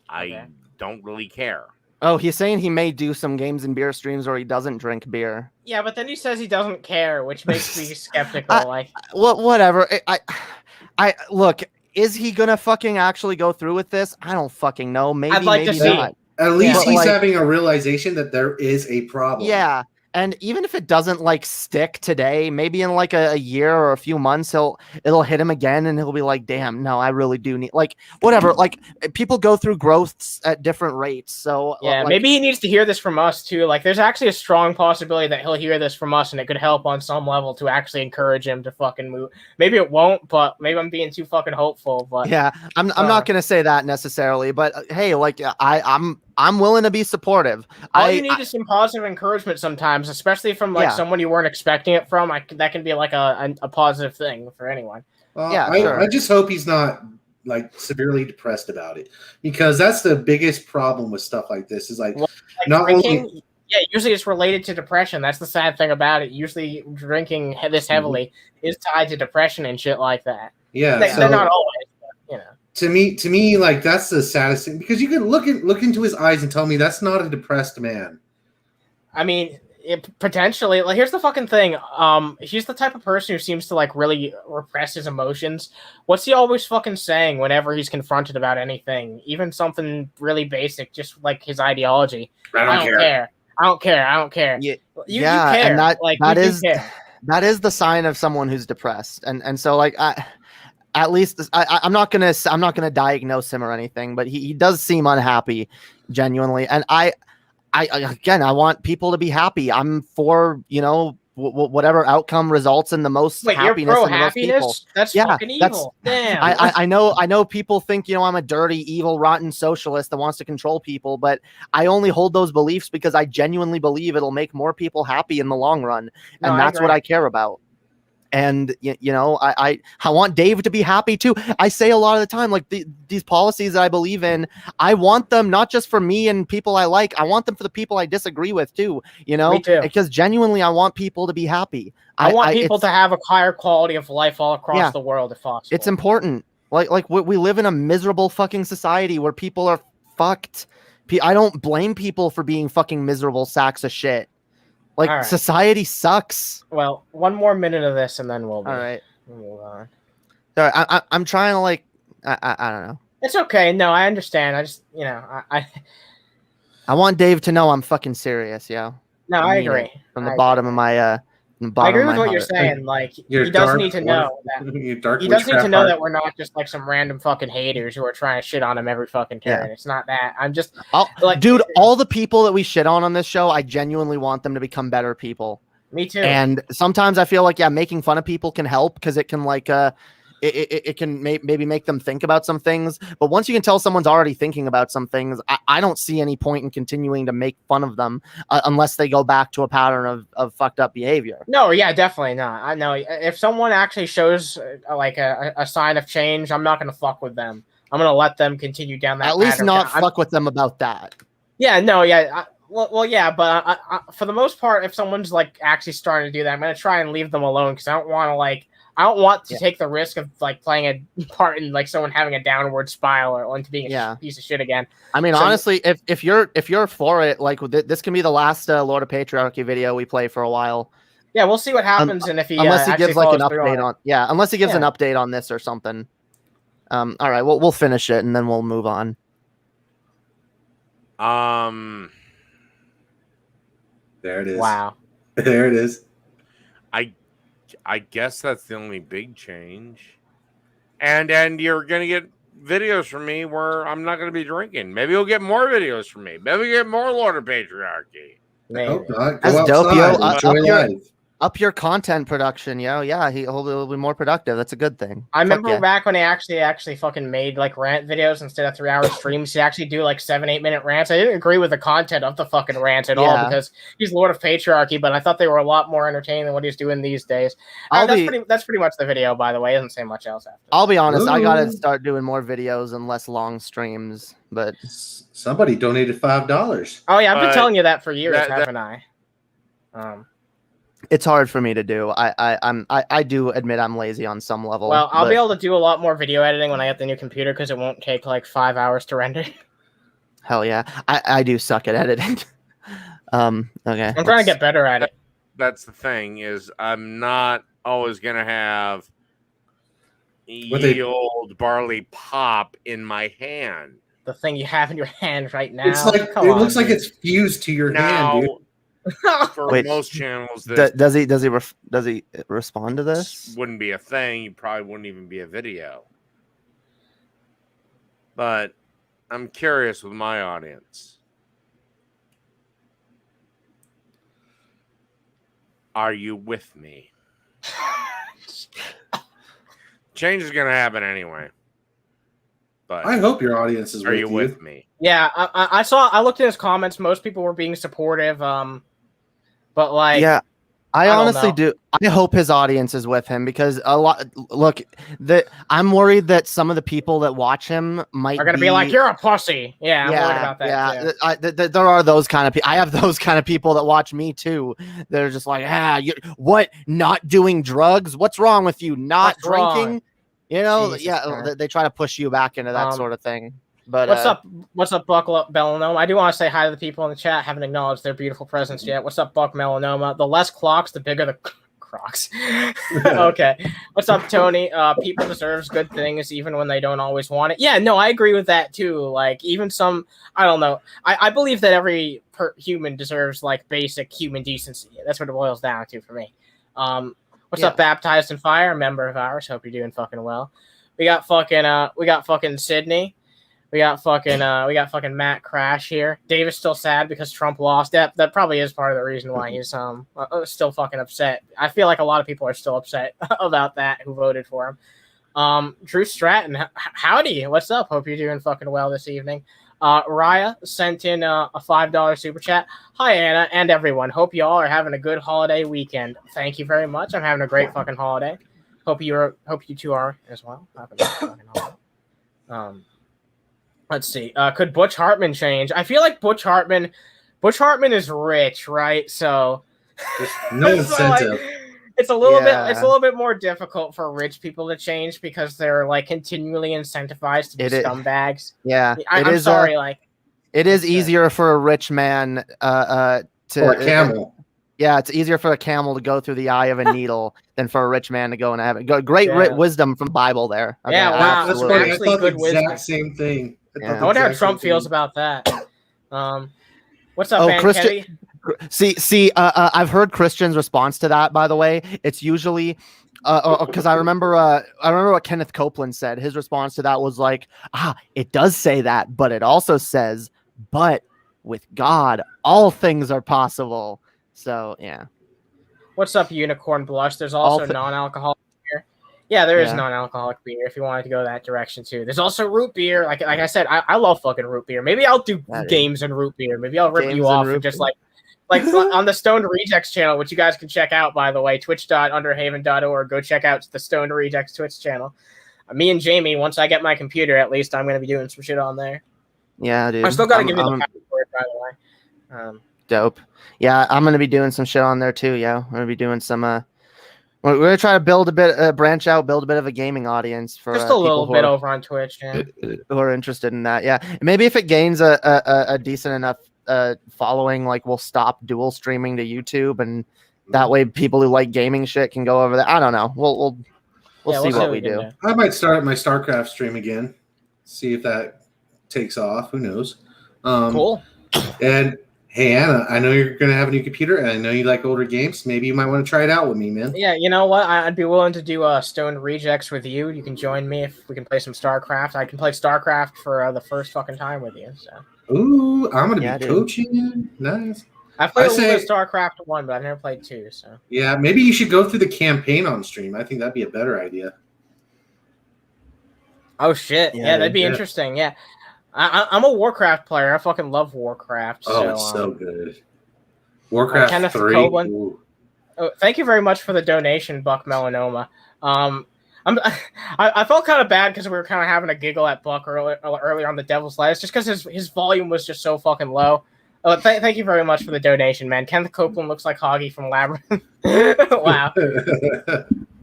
I don't really care. Oh, he's saying he may do some games and beer streams where he doesn't drink beer. Yeah, but then he says he doesn't care, which makes me skeptical. Whatever. I look. Is he gonna fucking actually go through with this? I don't fucking know. Maybe. I'd like maybe to not. see. At least he's having a realization that there is a problem. Yeah. And even if it doesn't like stick today, maybe in like a year or a few months, it'll hit him again, and he'll be like, "Damn, no, I really do need like whatever." Like people go through growths at different rates, so yeah, maybe he needs to hear this from us too. Like, there's actually a strong possibility that he'll hear this from us, and it could help on some level to actually encourage him to fucking move. Maybe it won't, but maybe I'm being too fucking hopeful. But yeah, I'm not gonna say that necessarily, but hey, like I'm willing to be supportive. All you need is some positive encouragement sometimes, especially from like someone you weren't expecting it from. That can be like a positive thing for anyone. Well, I just hope he's not like severely depressed about it, because that's the biggest problem with stuff like this. Is like not drinking, only. Yeah, usually it's related to depression. That's the sad thing about it. Usually drinking this heavily is tied to depression and shit like that. Yeah, they're not always, but, To me, like that's the saddest thing, because you can look into his eyes and tell me that's not a depressed man. I mean, potentially. Like, here's the fucking thing. He's the type of person who seems to like really repress his emotions. What's he always fucking saying whenever he's confronted about anything, even something really basic, just like his ideology? I don't care. I don't care. Yeah, you care. And care. That is the sign of someone who's depressed, and so like at least I'm not gonna diagnose him or anything, but he does seem unhappy, genuinely. And I want people to be happy. I'm for whatever outcome results in the most happiness. You're pro in the most people. happiness? That's fucking evil. Damn. I know people think I'm a dirty, evil, rotten socialist that wants to control people, but I only hold those beliefs because I genuinely believe it'll make more people happy in the long run, and that's what I care about. And I want Dave to be happy too. I say a lot of the time, like these policies that I believe in, I want them not just for me and people I like. I want them for the people I disagree with too. Me too. Because genuinely, I want people to be happy. I want people to have a higher quality of life all across the world, if possible. It's important. Like we live in a miserable fucking society where people are fucked. I don't blame people for being fucking miserable sacks of shit. Like, society sucks. Well, one more minute of this, and then we'll be. All right. We'll move on. Sorry, I'm trying to, like, I don't know. It's okay. No, I understand. I just, I want Dave to know I'm fucking serious, yo. No, I agree. From the bottom of my, I agree with what you're saying. Like, he does need to know that. He does need to know that we're not just like some random fucking haters who are trying to shit on him every fucking turn. It's not that. I'm just like, dude. All the people that we shit on this show, I genuinely want them to become better people. Me too. And sometimes I feel like making fun of people can help, because it can like it can maybe make them think about some things. But once you can tell someone's already thinking about some things, I don't see any point in continuing to make fun of them unless they go back to a pattern of fucked up behavior. No, yeah, definitely not. I know if someone actually shows like a sign of change, I'm not going to fuck with them. I'm going to let them continue down that. At least not fuck with them about that. Yeah, no, yeah. Well, yeah, but I, for the most part, if someone's like actually starting to do that, I'm going to try and leave them alone because I don't want to take the risk of like playing a part in like someone having a downward spiral or into being a piece of shit again. I mean, honestly, if you're for it, like this can be the last Lord of Patriarchy video we play for a while. Yeah, we'll see what happens, and if he unless he gives like an update on unless he gives an update on this or something. All right, we'll finish it and then we'll move on. There it is. Wow. There it is. I guess that's the only big change. And you're gonna get videos from me where I'm not gonna be drinking. Maybe you'll get more videos from me. Maybe you'll get more Lord of Patriarchy. Hope not. That's Go dope, yo. Up your content production, yo. Yeah, he'll be more productive. That's a good thing. I remember back when he actually fucking made like rant videos instead of 3-hour streams. He actually do like 7-8 minute rants. I didn't agree with the content of the fucking rants at all because he's Lord of Patriarchy, but I thought they were a lot more entertaining than what he's doing these days. That's pretty much the video, by the way. It doesn't say much else after. I'll be honest. I gotta start doing more videos and less long streams. But somebody donated $5. Oh yeah, I've been telling you that for years, haven't I? It's hard for me to do. I do admit I'm lazy on some level. Well, I'll be able to do a lot more video editing when I get the new computer because it won't take like 5 hours to render. Hell yeah, I do suck at editing. Okay, I'm trying to get better at it. That's the thing is I'm not always gonna have old barley pop in my hand. The thing you have in your hand right now. It's like it looks like it's fused to your hand, dude. For most channels, does he respond to this? Wouldn't be a thing. You probably wouldn't even be a video. But I'm curious with my audience. Are you with me? Change is going to happen anyway. But I hope your audience is. Are you with me? Yeah, I looked at his comments. Most people were being supportive. But like, yeah, I honestly do. I hope his audience is with him because a lot. Look, I'm worried that some of the people that watch him are going to be like, "You're a pussy." Yeah, I'm worried about that. Yeah, there are those kind of people. I have those kind of people that watch me too. They're just like, what? Not doing drugs? What's wrong with you? Not drinking? Wrong? You know? Jesus, they try to push you back into that sort of thing. But what's up, Buck Melanoma? I do want to say hi to the people in the chat. Haven't acknowledged their beautiful presence yet. What's up, Buck Melanoma? The less clocks, the bigger the crocs. Okay. What's up, Tony? People deserves good things even when they don't always want it. Yeah, no, I agree with that too. Like even some, I don't know. I believe that every human deserves like basic human decency. That's what it boils down to for me. What's up, Baptized in Fire? A member of ours. Hope you're doing fucking well. We got fucking Sydney. We got fucking Matt Crash here. Dave's still sad because Trump lost. That probably is part of the reason why he's still fucking upset. I feel like a lot of people are still upset about that who voted for him. Drew Stratton, howdy. What's up? Hope you're doing fucking well this evening. Raya sent in a $5 super chat. Hi Anna and everyone. Hope you all are having a good holiday weekend. Thank you very much. I'm having a great fucking holiday. Hope you two are as well. Having a fucking holiday. Let's see. Could Butch Hartman change? I feel like Butch Hartman is rich, right? So there's no incentive. It's a little bit more difficult for rich people to change because they're like continually incentivized to be scumbags. Yeah, I'm sorry. It is easier for a rich man or a camel. Yeah, it's easier for a camel to go through the eye of a needle than for a rich man to go into heaven. Great wisdom from the Bible there. Yeah, wow. That's funny. I thought the exact same thing. I wonder how Trump feels about that. What's up, man? Christian. See, I've heard Christians' response to that. By the way, it's usually because I remember what Kenneth Copeland said. His response to that was like, it does say that, but it also says, but with God, all things are possible. So yeah. What's up, Unicorn Blush? There's also non-alcoholic here. Yeah, there is non-alcoholic beer if you wanted to go that direction too. There's also root beer. Like I said, I love fucking root beer. Maybe I'll do games and root beer. Maybe I'll rip you off and just like on the Stoned Rejects channel, which you guys can check out, by the way, twitch.underhaven.org. Go check out the Stoned Rejects Twitch channel. Me and Jamie, once I get my computer, at least I'm going to be doing some shit on there. Yeah, dude. I still got to give you the password for it, by the way. Dope. Yeah, I'm going to be doing some shit on there too, yeah. I'm going to be doing some... We're going to try to build a bit, branch out, build a bit of a gaming audience for just a little bit over on Twitch, yeah. Who are interested in that, yeah. Maybe if it gains a decent enough following, like we'll stop dual streaming to YouTube, and that way people who like gaming shit can go over there. I don't know. We'll see what we do. I might start my StarCraft stream again, see if that takes off. Who knows? Cool. And hey, Anna, I know you're going to have a new computer, and I know you like older games. Maybe you might want to try it out with me, man. Yeah, you know what? I'd be willing to do Stoned Rejects with you. You can join me if we can play some StarCraft. I can play StarCraft for the first fucking time with you. So. Ooh, I'm going to be coaching you. Nice. I played a little bit of StarCraft 1, but I've never played 2. So. Yeah, maybe you should go through the campaign on stream. I think that'd be a better idea. Oh, shit. Yeah, that'd be interesting. Yeah. I'm a Warcraft player. I fucking love Warcraft. Oh, it's so good. Warcraft 3. Oh, thank you very much for the donation, Buck Melanoma. I felt kind of bad because we were kind of having a giggle at Buck earlier on the Devil's Lettuce, just because his volume was just so fucking low. Thank you very much for the donation, man. Kenneth Copeland looks like Hoggy from Labyrinth. Wow.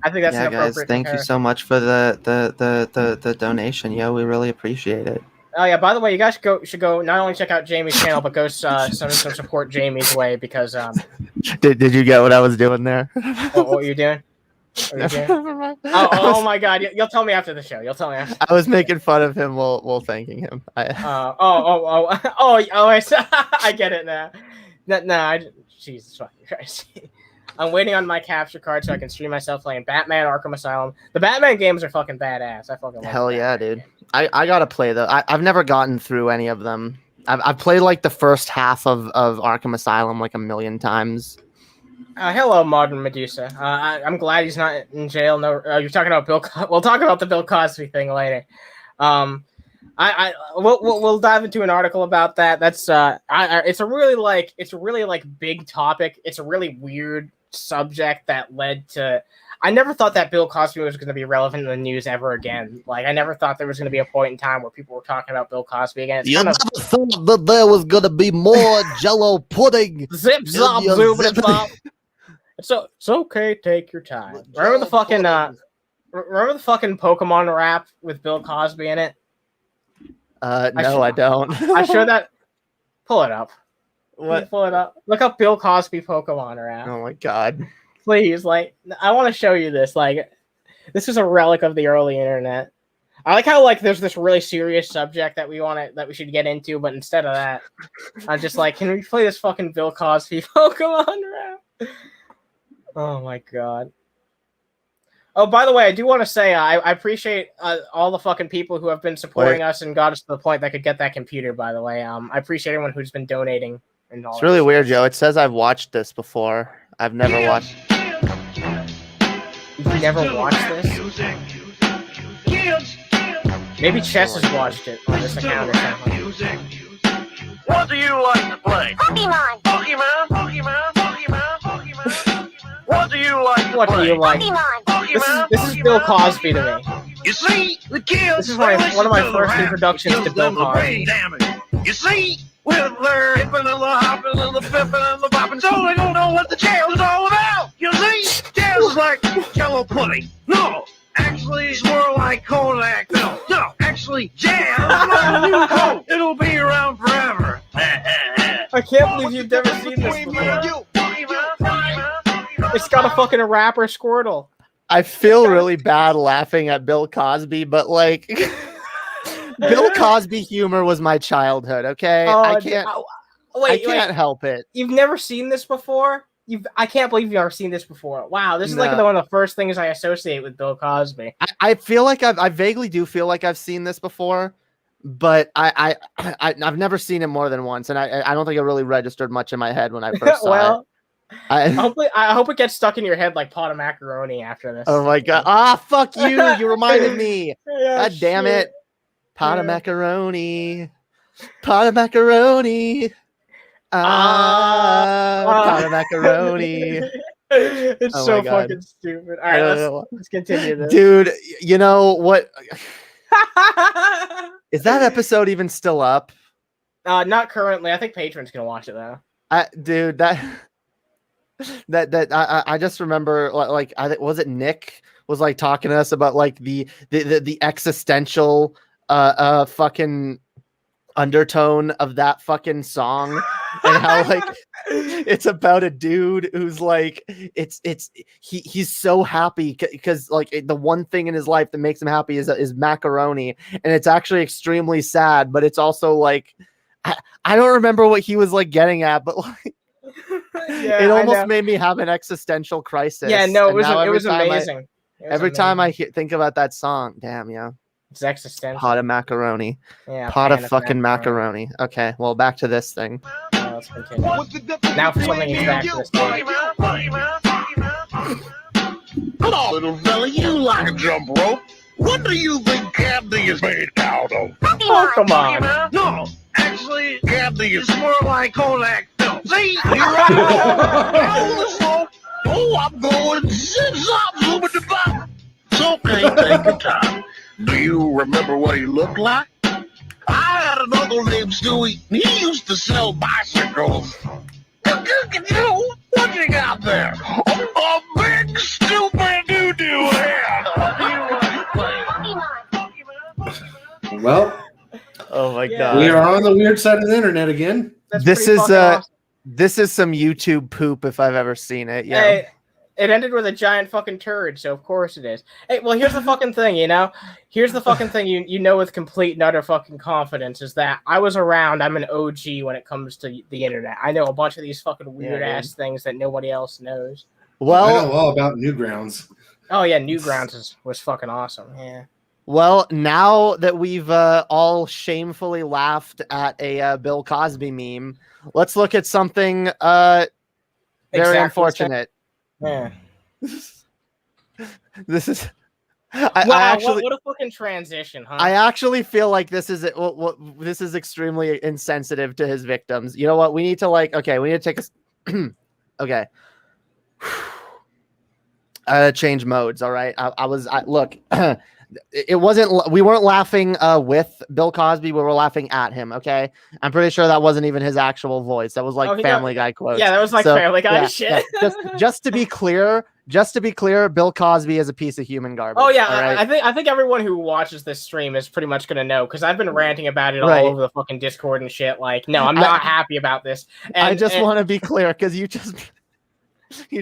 I think that's an appropriate guys, thank you so much for the donation. Yeah, we really appreciate it. Oh yeah, by the way, you guys should go not only check out Jamie's channel, but go send some support Jamie's way because Did you get what I was doing there? What were you doing? Oh my god, you'll tell me after the show. You'll tell me after. I was making fun of him while thanking him. I get it now. Jesus fucking Christ. I'm waiting on my capture card so I can stream myself playing Batman Arkham Asylum. The Batman games are fucking badass. I fucking love Hell yeah, dude. I gotta play though. I've never gotten through any of them. I've played like the first half of Arkham Asylum like a million times. Hello, Modern Medusa. I'm glad he's not in jail. No, you're talking about Bill. We'll talk about the Bill Cosby thing later. We'll dive into an article about that. That's it's a really big topic. It's a really weird subject that led to. I never thought that Bill Cosby was going to be relevant in the news ever again. Like, I never thought there was going to be a point in time where people were talking about Bill Cosby again. You never thought that there was going to be more Jello pudding. Zip, zop, zoop, bop. It's okay. Take your time. Remember the fucking Pokemon rap with Bill Cosby in it? No, I don't. I showed that. Pull it up. What? Pull it up. Look up Bill Cosby Pokemon rap. Oh my god. Please, like, I want to show you this. Like, this is a relic of the early internet. I like how, like, there's this really serious subject that we should get into, but instead of that, I'm just like, can we play this fucking Bill Cosby Pokemon rap? Oh my god. Oh, by the way, I do want to say I appreciate all the fucking people who have been supporting us and got us to the point that could get that computer, by the way. I appreciate everyone who's been donating. And all it's really weird, Joe. It says I've watched this before. I've never watched. You've never watched this? Maybe Chess has watched it on this account or something. What do you like to play? Pokemon. Pokemon, Pokemon, Pokemon, Pokemon. What do you like to play? What do you like? Pokemon. This is Bill Cosby to me. You see, the kids. This is one of my first introductions to Bill Cosby. You see, with their hipping and the hopping and the pipping and the bopping, so they don't know what the jazz is all about. You see, jazz is like Jello pudding. No, actually, it's more like Kodak. No, actually, jazz is not a new coat. It'll be around forever. I can't believe you've never seen this before. It's got a fucking rapper Squirtle. I feel really bad laughing at Bill Cosby, but like Bill Cosby humor was my childhood, okay? I can't help it. You've never seen this before? I can't believe you've never seen this before. Wow, this is like one of the first things I associate with Bill Cosby. I feel like I vaguely do feel like I've seen this before, but I've never seen it more than once, and I don't think it really registered much in my head when I first saw it. I hope it gets stuck in your head like pot of macaroni after this. Oh my god! Ah, fuck you! You reminded me. Yeah, God damn it! Pot of macaroni. Pot of macaroni. Pot of macaroni. It's Oh so my God. fucking stupid. All right, let's continue this. Dude, you know what? Is that episode even still up? Not currently. I think patrons can watch it though. Dude, I just remember like was it Nick was like talking to us about like the existential fucking undertone of that fucking song and how like it's about a dude who's like he's so happy because like the one thing in his life that makes him happy is macaroni, and it's actually extremely sad, but it's also like I don't remember what he was like getting at, but like it almost made me have an existential crisis. Yeah, no, it was amazing. Every time I think about that song, damn, yeah. It's existential. Pot of macaroni. Yeah, pot of fucking macaroni. Okay, well, back to this thing. Let's continue. Now for something exact to this thing. Come on, little fella, you like a jump rope. What do you think candy is made out of? Oh, come on. No, actually, candy is more like Kodak film. See, you're right. Oh, I'm going zip-zop, zoom-a-da-bop. It's okay, take your time. Do you remember what he looked like? I had an uncle named Stewie. He used to sell bicycles. What you got there? A big stupid doo-doo head. Well, oh my god, we are on the weird side of the internet again. This is awesome. This is some YouTube poop if I've ever seen it. Yeah. Hey, it ended with a giant fucking turd, so of course it is. Hey, well, here's the fucking thing, you know? Here's the fucking thing you know with complete and utter fucking confidence is that I was around. I'm an OG when it comes to the internet. I know a bunch of these fucking weird-ass things that nobody else knows. Well, I know all about Newgrounds. Oh, yeah, Newgrounds was fucking awesome, yeah. Well, now that we've all shamefully laughed at a Bill Cosby meme, let's look at something very unfortunate. Yeah. This is. What a fucking transition, huh? I actually feel like this is this is extremely insensitive to his victims. You know what? We need to we need to take a. Okay. Change modes. All right. Look. It wasn't. We weren't laughing with Bill Cosby. We were laughing at him. Okay, I'm pretty sure that wasn't even his actual voice. That was like Family Guy quotes. Yeah, that was like Family Guy shit. Yeah. Just to be clear, Bill Cosby is a piece of human garbage. Oh yeah, right? I think everyone who watches this stream is pretty much gonna know because I've been ranting about it all over the fucking Discord and shit. Like, no, I'm not happy about this. And, I just want to be clear because you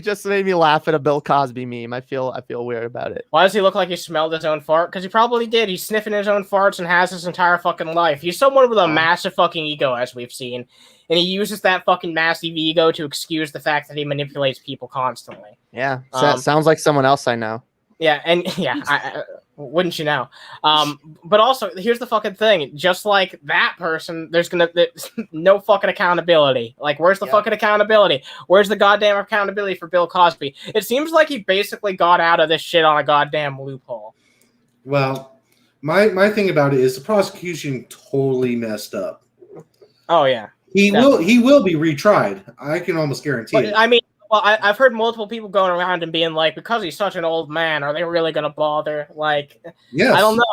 just made me laugh at a Bill Cosby meme. I feel weird about it. Why does he look like he smelled his own fart? Because he probably did. He's sniffing his own farts and has his entire fucking life. He's someone with a massive fucking ego, as we've seen. And he uses that fucking massive ego to excuse the fact that he manipulates people constantly. Yeah. Sounds like someone else I know. Yeah, and yeah, wouldn't you know? But also, here's the fucking thing. Just like that person, there's no fucking accountability. Like, where's the fucking accountability? Where's the goddamn accountability for Bill Cosby? It seems like he basically got out of this shit on a goddamn loophole. Well, my thing about it is the prosecution totally messed up. Oh yeah, he will be retried. I can almost guarantee it. I mean. Well, I've heard multiple people going around and being like, because he's such an old man, are they really going to bother? Like, yes. I don't know.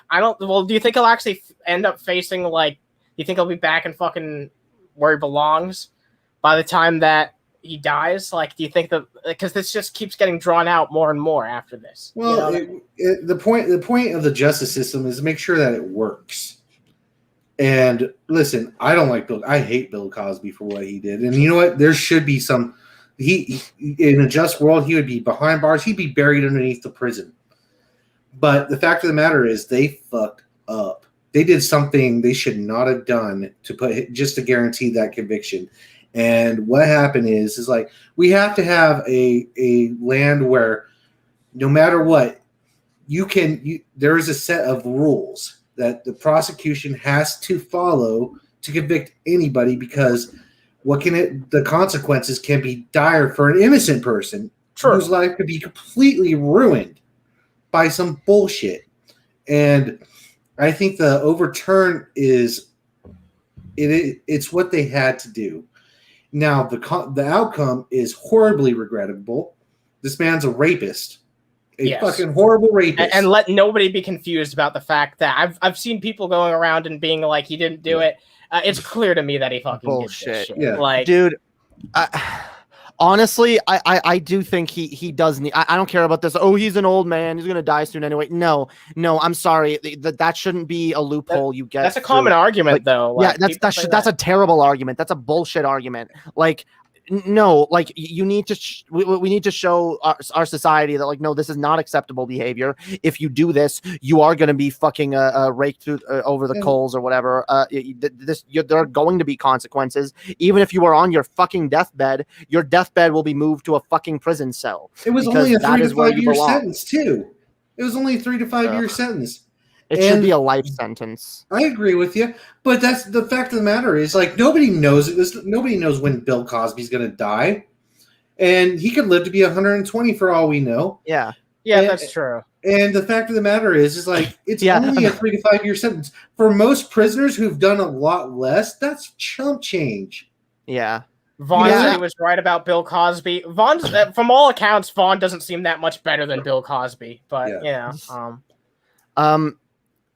I don't. Well, do you think he'll actually end up facing like? Do you think he'll be back in fucking where he belongs by the time that he dies? Like, do you think that because this just keeps getting drawn out more and more after this? Well, the point of the justice system is to make sure that it works. And listen, I hate Bill Cosby for what he did. And you know what? There should be some. He in a just world, he would be behind bars. He'd be buried underneath the prison. But the fact of the matter is, they fucked up. They did something they should not have done just to guarantee that conviction. And what happened is like we have to have a land where no matter what, there is a set of rules that the prosecution has to follow to convict anybody, because the consequences can be dire for an innocent person whose life could be completely ruined by some bullshit. And I think the overturn is it's what they had to do. Now the outcome is horribly regrettable. This man's a rapist. Fucking horrible rapist. And let nobody be confused about the fact that I've seen people going around and being like, he didn't do it. It's clear to me that he fucking bullshit. did this shit. Yeah. Like, dude, honestly, I do think he does need. I don't care about this. Oh, he's an old man. He's gonna die soon anyway. No, I'm sorry. That shouldn't be a loophole you get. That's a common argument, though. Like, yeah, that's a terrible argument. That's a bullshit argument. Like, no, like you need to. We need to show our society that, like, no, this is not acceptable behavior. If you do this, you are going to be fucking raked through over the coals or whatever. There are going to be consequences. Even if you are on your fucking deathbed, your deathbed will be moved to a fucking prison cell. It was only a 3 to 5 year sentence too. It was only a 3 to 5 year sentence. It should be a life sentence. I agree with you, but that's the fact of the matter is, like, nobody knows nobody knows when Bill Cosby's going to die, and he could live to be 120 for all we know. Yeah, that's true. And the fact of the matter is like, it's only a 3 to 5 year sentence for most prisoners who've done a lot less. That's chump change. Yeah. Vaughn said he was right about Bill Cosby. From all accounts, Vaughn doesn't seem that much better than Bill Cosby, but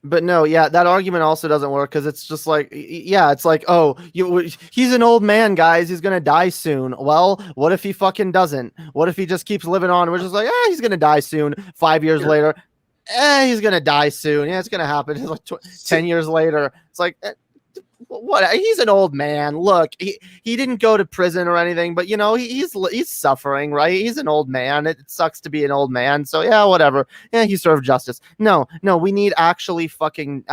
But no, that argument also doesn't work because it's just like, it's like, oh, he's an old man, guys. He's gonna die soon. Well, what if he fucking doesn't? What if he just keeps living on? We're just like, he's gonna die soon. 5 years later, he's gonna die soon. Yeah, it's gonna happen. It's like 10 years later, it's like, what? He's an old man. Look, he didn't go to prison or anything, but he's suffering, right? He's an old man. It sucks to be an old man. So whatever. Yeah, he served justice. No, we need actual fucking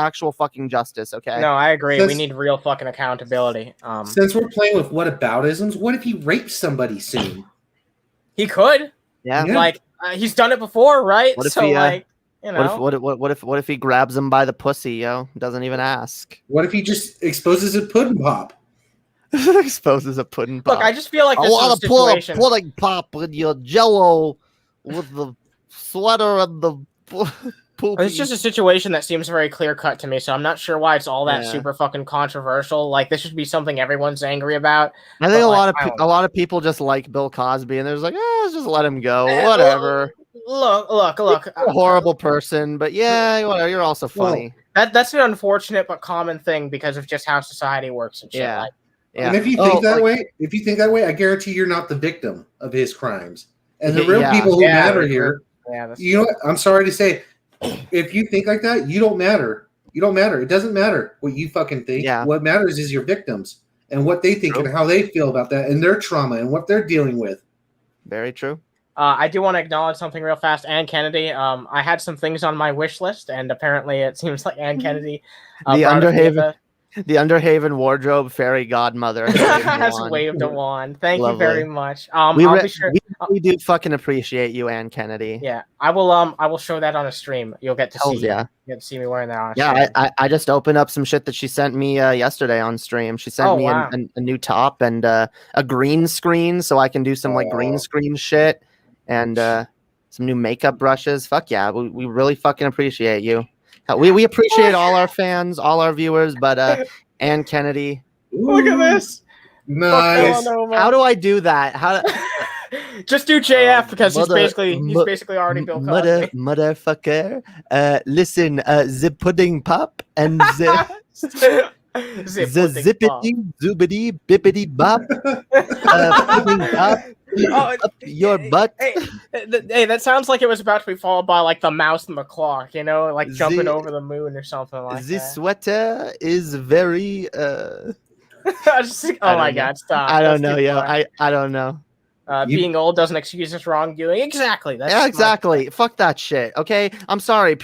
justice. Okay. No, I agree. We need real fucking accountability. Since we're playing with whataboutisms, what if he rapes somebody soon? He could. Yeah. Like he's done it before, right? What if so like. What if he grabs him by the pussy, doesn't even ask? What if he just exposes a pudding pop? Exposes a pudding pop. Look, I just feel like this is a situation. Pull a pudding pop with your jello, with the sweater and the poopy. It's just a situation that seems very clear cut to me, so I'm not sure why it's all that super fucking controversial. Like, this should be something everyone's angry about. I think a lot of people just like Bill Cosby, and they're just like, let's just let him go, whatever. Look. A horrible person, but whatever. You're also funny. Well, that's an unfortunate but common thing because of just how society works and shit. Yeah. And if you think that way, I guarantee you're not the victim of his crimes. And the real people who matter here. You know what? I'm sorry to say, if you think like that, you don't matter. You don't matter. It doesn't matter what you fucking think. Yeah. What matters is your victims and what they think and how they feel about that and their trauma and what they're dealing with. Very true. I do want to acknowledge something real fast. Ann Kennedy. I had some things on my wish list, and apparently it seems like Ann Kennedy, the Underhaven wardrobe fairy godmother, has waved a wand. Thank you very much. We do fucking appreciate you, Ann Kennedy. Yeah, I will show that on a stream. You'll get to see. Yeah, you get to see me wearing that on. Yeah, I just opened up some shit that she sent me yesterday on stream. She sent me a new top and a green screen, so I can do some like green screen shit. And some new makeup brushes. Fuck yeah, we really fucking appreciate you. We appreciate all our fans, all our viewers, but Ann Kennedy. Look at this. Nice. How do I do that? How? Just do JF because he's basically already Bill Cosby. Motherfucker. Listen, the pudding pop and the zippity zoobity bippity bop. Pudding pop. Up your butt. Hey, that sounds like it was about to be followed by like the mouse and the clock, like jumping over the moon or something like that. This sweater is very oh my god, stop. I don't know, I don't know. Being old doesn't excuse us wrongdoing. Exactly. Exactly. Fuck that shit. Okay. I'm sorry.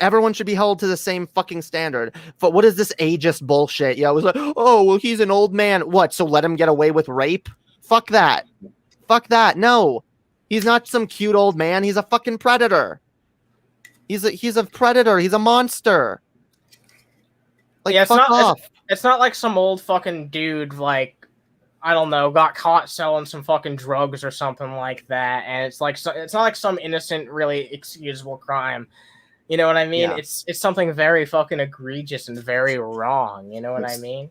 Everyone should be held to the same fucking standard. But what is this ageist bullshit? It was like, oh, well, he's an old man. What? So let him get away with rape? Fuck that. No, he's not some cute old man. He's a fucking predator. He's a predator. He's a monster. Like, fuck off. It's not like some old fucking dude like I don't know, got caught selling some fucking drugs or something like that, and it's like it's not like some innocent, really excusable crime. You know what I mean? Yeah. It's something very fucking egregious and very wrong. You know what I mean?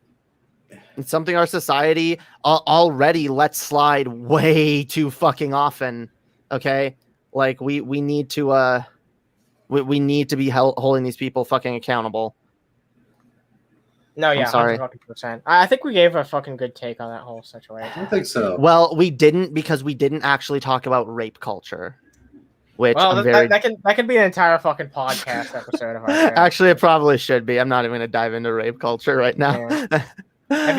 It's something our society already lets slide way too fucking often. Okay, like we need to we need to be holding these people fucking accountable. No, yeah, I'm sorry. 100%. I think we gave a fucking good take on that whole situation. I don't think so. Well, we didn't because we didn't actually talk about rape culture, which that could be an entire fucking podcast episode of our show. Actually, it probably should be. I'm not even gonna dive into rape culture right now. Yeah. Have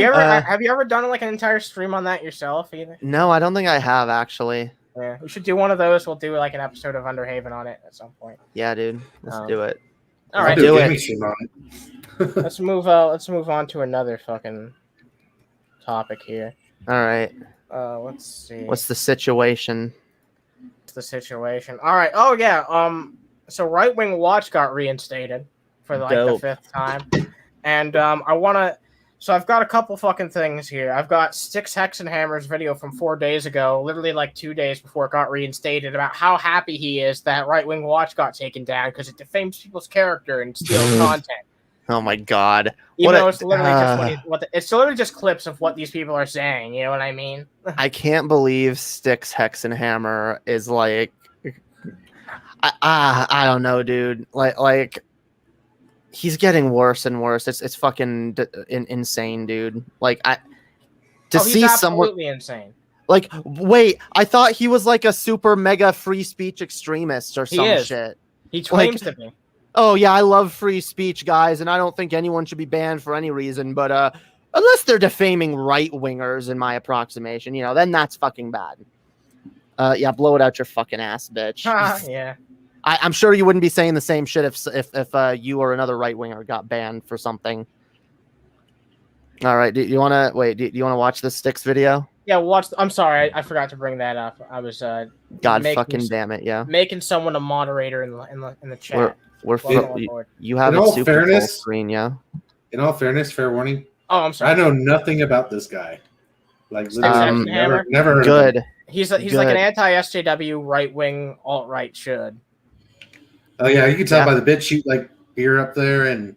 you ever done like an entire stream on that yourself either? No, I don't think I have actually. Yeah, we should do one of those. We'll do like an episode of Underhaven on it at some point. Yeah, dude, let's do it. All right, do it. Let's move on to another fucking topic here. All right. Let's see. What's the situation? All right. Oh yeah. So Right Wing Watch got reinstated for like the 5th time, and I want to. So I've got a couple fucking things here. I've got Styx Hexenhammer's video from 4 days ago, literally like 2 days before it got reinstated, about how happy he is that Right Wing Watch got taken down because it defames people's character and steals content. Oh my god! Even though it's literally it's literally just clips of what these people are saying. You know what I mean? I can't believe Styx Hexenhammer is like, I don't know, dude. Like. He's getting worse and worse. It's fucking insane, dude. Like he's absolutely insane. Like, wait, I thought he was like a super mega free speech extremist or some shit. He claims to be. Oh yeah, I love free speech, guys, and I don't think anyone should be banned for any reason. But unless they're defaming right wingers, in my approximation, then that's fucking bad. Yeah, blow it out your fucking ass, bitch. Yeah. I'm sure you wouldn't be saying the same shit if you or another right winger got banned for something. All right, do you want to watch this Styx video? Yeah, I'm sorry, I forgot to bring that up. I was damn it, yeah. Making someone a moderator in the chat. You have it super full screen, yeah. In all fairness, fair warning. Oh, I'm sorry. I know nothing about this guy. Like never good. He's like an anti-SJW right wing alt right should. Oh yeah, you can tell by the BitChute like beer up there, and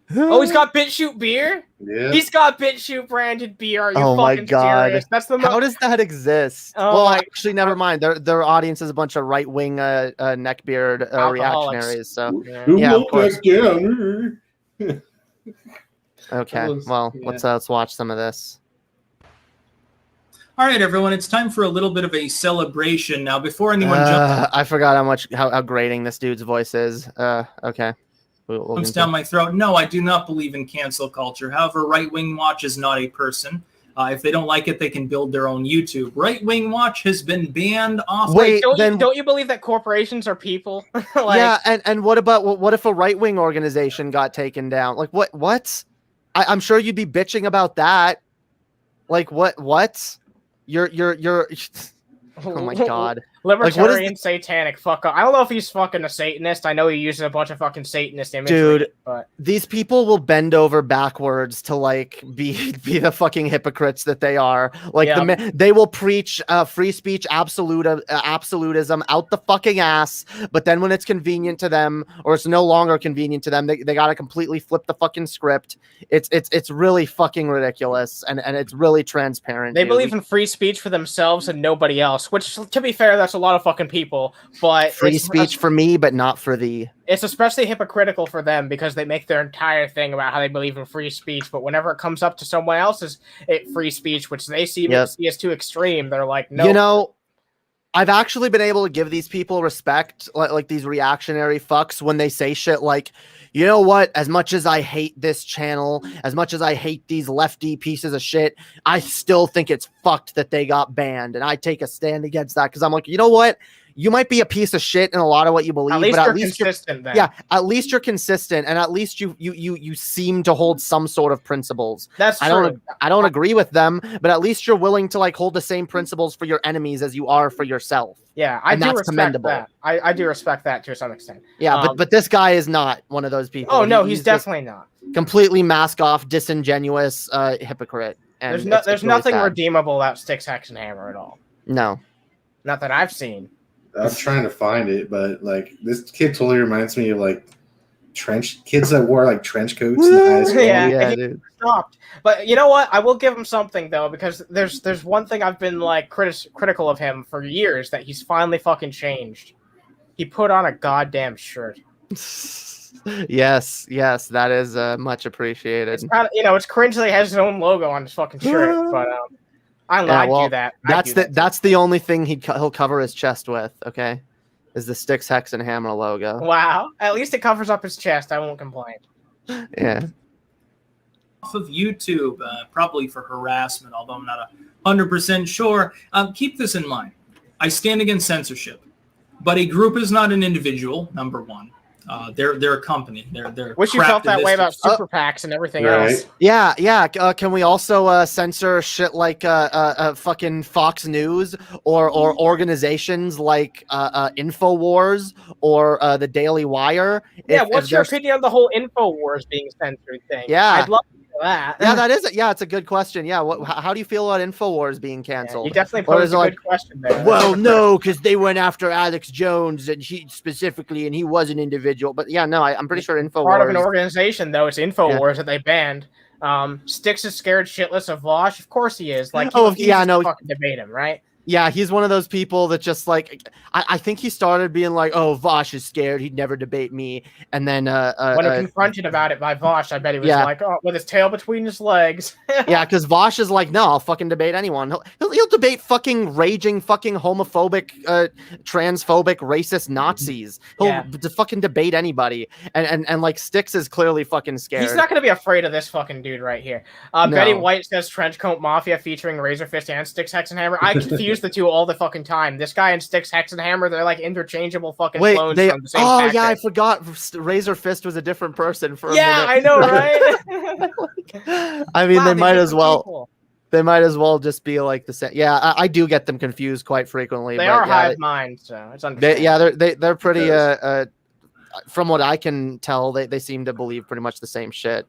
he's got BitChute beer. Yeah, he's got BitChute branded beer. Are you fucking my god, serious? That's the how does that exist? Well, actually, never mind. Their audience is a bunch of right wing neckbeard reactionaries. So yeah, of course. Okay, let's watch some of this. All right, everyone, it's time for a little bit of a celebration. Now, before anyone jumps... I forgot how grating this dude's voice is. Okay. Comes down my throat. No, I do not believe in cancel culture. However, Right Wing Watch is not a person. If they don't like it, they can build their own YouTube. Right Wing Watch has been banned off... Wait, don't you believe that corporations are people? Yeah, and what if a right-wing organization got taken down? Like, what? I'm sure you'd be bitching about that. Like, what? You're oh my god. Libertarian satanic fuck up. I don't know if he's fucking a Satanist. I know he uses a bunch of fucking Satanist imagery. Dude, but these people will bend over backwards to like be the fucking hypocrites that they are. Like they will preach free speech absolutism out the fucking ass, but then when it's convenient to them or it's no longer convenient to them, they gotta completely flip the fucking script. It's really fucking ridiculous and it's really transparent. They believe in free speech for themselves and nobody else, which to be fair, that's a lot of fucking people, but free speech for me, but not for thee. It's especially hypocritical for them because they make their entire thing about how they believe in free speech, but whenever it comes up to someone else's free speech, which they see as too extreme, they're like, no. I've actually been able to give these people respect, like these reactionary fucks, when they say shit like, you know what? As much as I hate this channel, as much as I hate these lefty pieces of shit, I still think it's fucked that they got banned. And I take a stand against that because I'm like, you know what? You might be a piece of shit in a lot of what you believe, but at least you're consistent. At least you're consistent, and at least you seem to hold some sort of principles. That's true. I don't agree with them, but at least you're willing to like hold the same principles for your enemies as you are for yourself. Yeah, I do respect that. I do respect that to some extent. Yeah, but this guy is not one of those people. Oh no, he's definitely not. Completely mask off, disingenuous hypocrite. And there's really nothing sad. redeemable about Styx, Hex, and Hammer at all. No. Not that I've seen. I'm trying to find it, but like this kid totally reminds me of like kids that wore like trench coats in high school. Yeah, dude. Stopped. But you know what? I will give him something though, because there's one thing I've been like critical of him for years, that he's finally fucking changed. He put on a goddamn shirt. Yes, that is much appreciated. It's kind of, it's cringe that he has his own logo on his fucking shirt, but I'd do that. That's the only thing he'll cover his chest with. Okay, is the Styx, Hex, and Hammer logo. Wow, at least it covers up his chest. I won't complain. Yeah. Off of YouTube, probably for harassment, although I'm not 100% sure. Keep this in mind. I stand against censorship, but a group is not an individual. Number one. They're a company. They're wish you felt that way about super PACs and everything else. Yeah. Can we also censor shit like fucking Fox News or organizations like InfoWars or the Daily Wire? What's your opinion on the whole InfoWars being censored thing? Yeah, I'd love to know that. Yeah, that is. Yeah, it's a good question. Yeah, how do you feel about InfoWars being canceled? You definitely posed a good question there. Well, no, because they went after Alex Jones and he specifically, and he was an individual. But yeah, no, I'm pretty sure InfoWars. Part of an organization, though, it's InfoWars that they banned. Styx is scared shitless of Vosh. Of course he is. Like, fucking debate him, right? Yeah, he's one of those people that just like I think he started being like, "Oh, Vosh is scared. He'd never debate me." And then when he confronted about it by Vosh, I bet he was like, "Oh, with his tail between his legs." Yeah, because Vosh is like, "No, I'll fucking debate anyone. He'll debate fucking raging, fucking homophobic, transphobic, racist Nazis. He'll fucking debate anybody." And like Styx is clearly fucking scared. He's not gonna be afraid of this fucking dude right here. No. Betty White says Trenchcoat Mafia featuring Razorfist and Styx, Hex, and Hammer. I confuse the two all the fucking time. This guy and Styx, Hex, and Hammer, they're like interchangeable fucking clones from the same factory. Yeah, I forgot Razor Fist was a different person for a minute. I know, right? I mean, they might as well. People. They might as well just be like the same. Yeah, I do get them confused quite frequently. They are hive mind, so it's understandable. They're pretty. From what I can tell, they seem to believe pretty much the same shit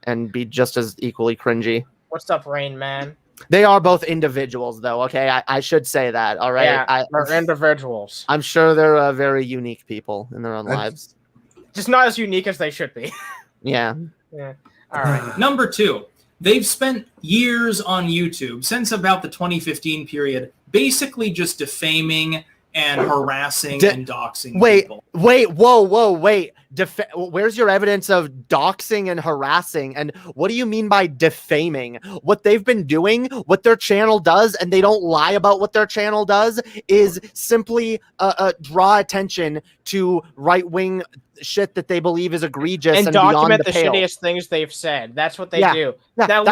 and be just as equally cringy. What's up, Rain Man? They are both individuals, though. Okay, I should say that. All right, yeah, they're individuals. I'm sure they're very unique people in their own lives. Just not as unique as they should be. Yeah. All right. Number 2, they've spent years on YouTube since about the 2015 period, basically just defaming and harassing and doxing people. Wait. Where's your evidence of doxing and harassing? And what do you mean by defaming? What they've been doing, what their channel does, and they don't lie about what their channel does, is simply draw attention to right-wing shit that they believe is egregious and document the pale. Shittiest things they've said. That's what they do. Yeah, now,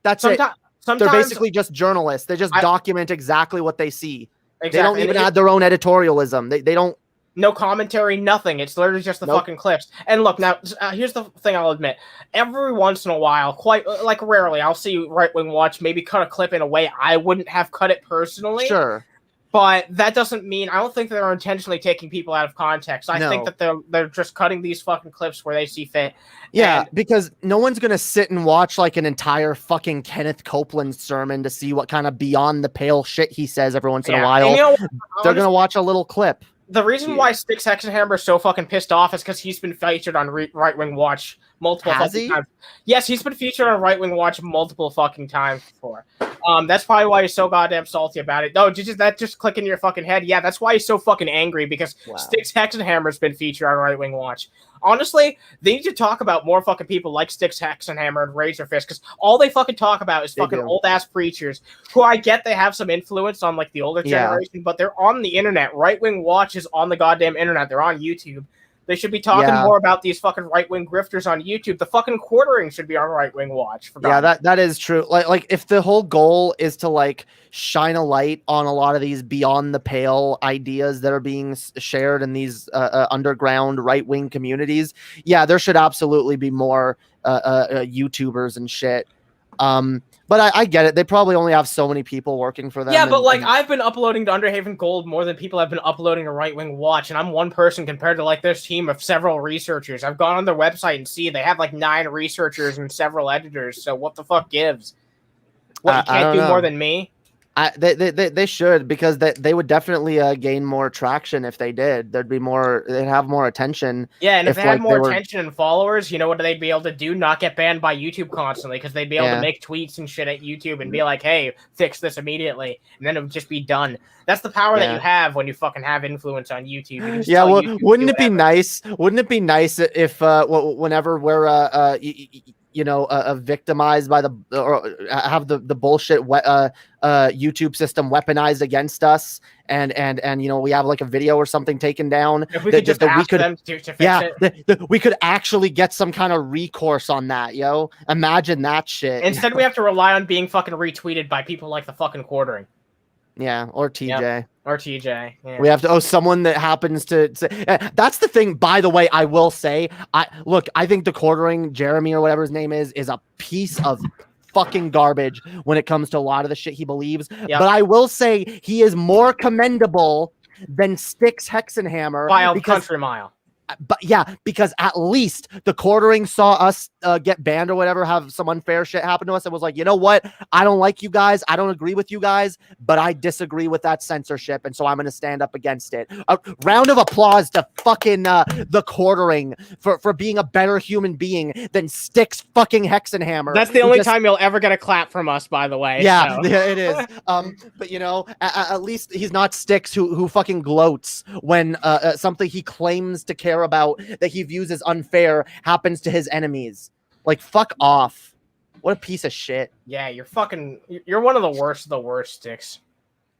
that's it. They're basically just journalists. They just document exactly what they see. Exactly. They don't even add their own editorialism. They don't. No commentary, nothing. It's literally just the fucking clips. And look, now, here's the thing I'll admit. Every once in a while, quite like rarely, I'll see Right Wing Watch maybe cut a clip in a way I wouldn't have cut it personally. Sure. But that doesn't mean, I don't think they're intentionally taking people out of context. I think that they're just cutting these fucking clips where they see fit. Yeah, because no one's going to sit and watch like an entire fucking Kenneth Copeland sermon to see what kind of beyond the pale shit he says every once in a while. They're going to watch a little clip. The reason why Styx, Hex, and Hammer is so fucking pissed off is because he's been featured on Right Wing Watch multiple fucking times. Yes, he's been featured on Right Wing Watch multiple fucking times before. That's probably why he's so goddamn salty about it. No, did that just click in your fucking head? Yeah, that's why he's so fucking angry, because Styx, Hex, and Hammer's been featured on Right Wing Watch. Honestly, they need to talk about more fucking people like Styx, Hex, and Hammer, and Razorfist, because all they fucking talk about is fucking old-ass preachers, who I get they have some influence on, like, the older generation, but they're on the internet. Right Wing Watch is on the goddamn internet. They're on YouTube. They should be talking more about these fucking right-wing grifters on YouTube. The fucking quartering should be on Right Wing Watch. That is true. Like if the whole goal is to like shine a light on a lot of these beyond the pale ideas that are being shared in these underground right-wing communities, there should absolutely be more YouTubers and shit. But I get it. They probably only have so many people working for them. Yeah, but like I've been uploading to Underhaven Gold more than people have been uploading to Right Wing Watch, and I'm one person compared to like this team of several researchers. I've gone on their website and see they have like 9 researchers and several editors. So what the fuck gives? What, you can't do more than me? They should, because they would definitely gain more traction if they did. They'd have more attention. Yeah, and if they had more attention and followers, you know what they'd be able to do? Not get banned by YouTube constantly, because they'd be able to make tweets and shit at YouTube and be like, hey, fix this immediately. And then it would just be done. That's the power that you have when you fucking have influence on YouTube. Yeah, well, wouldn't it be nice? Wouldn't it be nice if whenever we're victimized by or have the bullshit YouTube system weaponized against us, and we have like a video or something taken down, if we could just ask them to fix it. We could actually get some kind of recourse on that, yo. Imagine that shit. Instead, we have to rely on being fucking retweeted by people like the fucking Quartering. Yeah, or TJ. Yep. Or TJ. Yeah. We have to someone that happens to say, that's the thing, by the way. I will say, I think the Quartering, Jeremy or whatever his name is a piece of fucking garbage when it comes to a lot of the shit he believes. But I will say he is more commendable than Styx Hexenhammer by a country mile. But yeah, because at least the Quartering saw us get banned or whatever, have some unfair shit happen to us, and was like, you know what? I don't like you guys. I don't agree with you guys, but I disagree with that censorship, and so I'm going to stand up against it. A round of applause to fucking the Quartering for being a better human being than Styx fucking Hexenhammer. That's the only time you'll ever get a clap from us, by the way. Yeah, yeah, it is. But at least he's not Styx who fucking gloats when something he claims to care about that he views as unfair happens to his enemies. Like, fuck off. What a piece of shit. Yeah, you're one of the worst, Styx.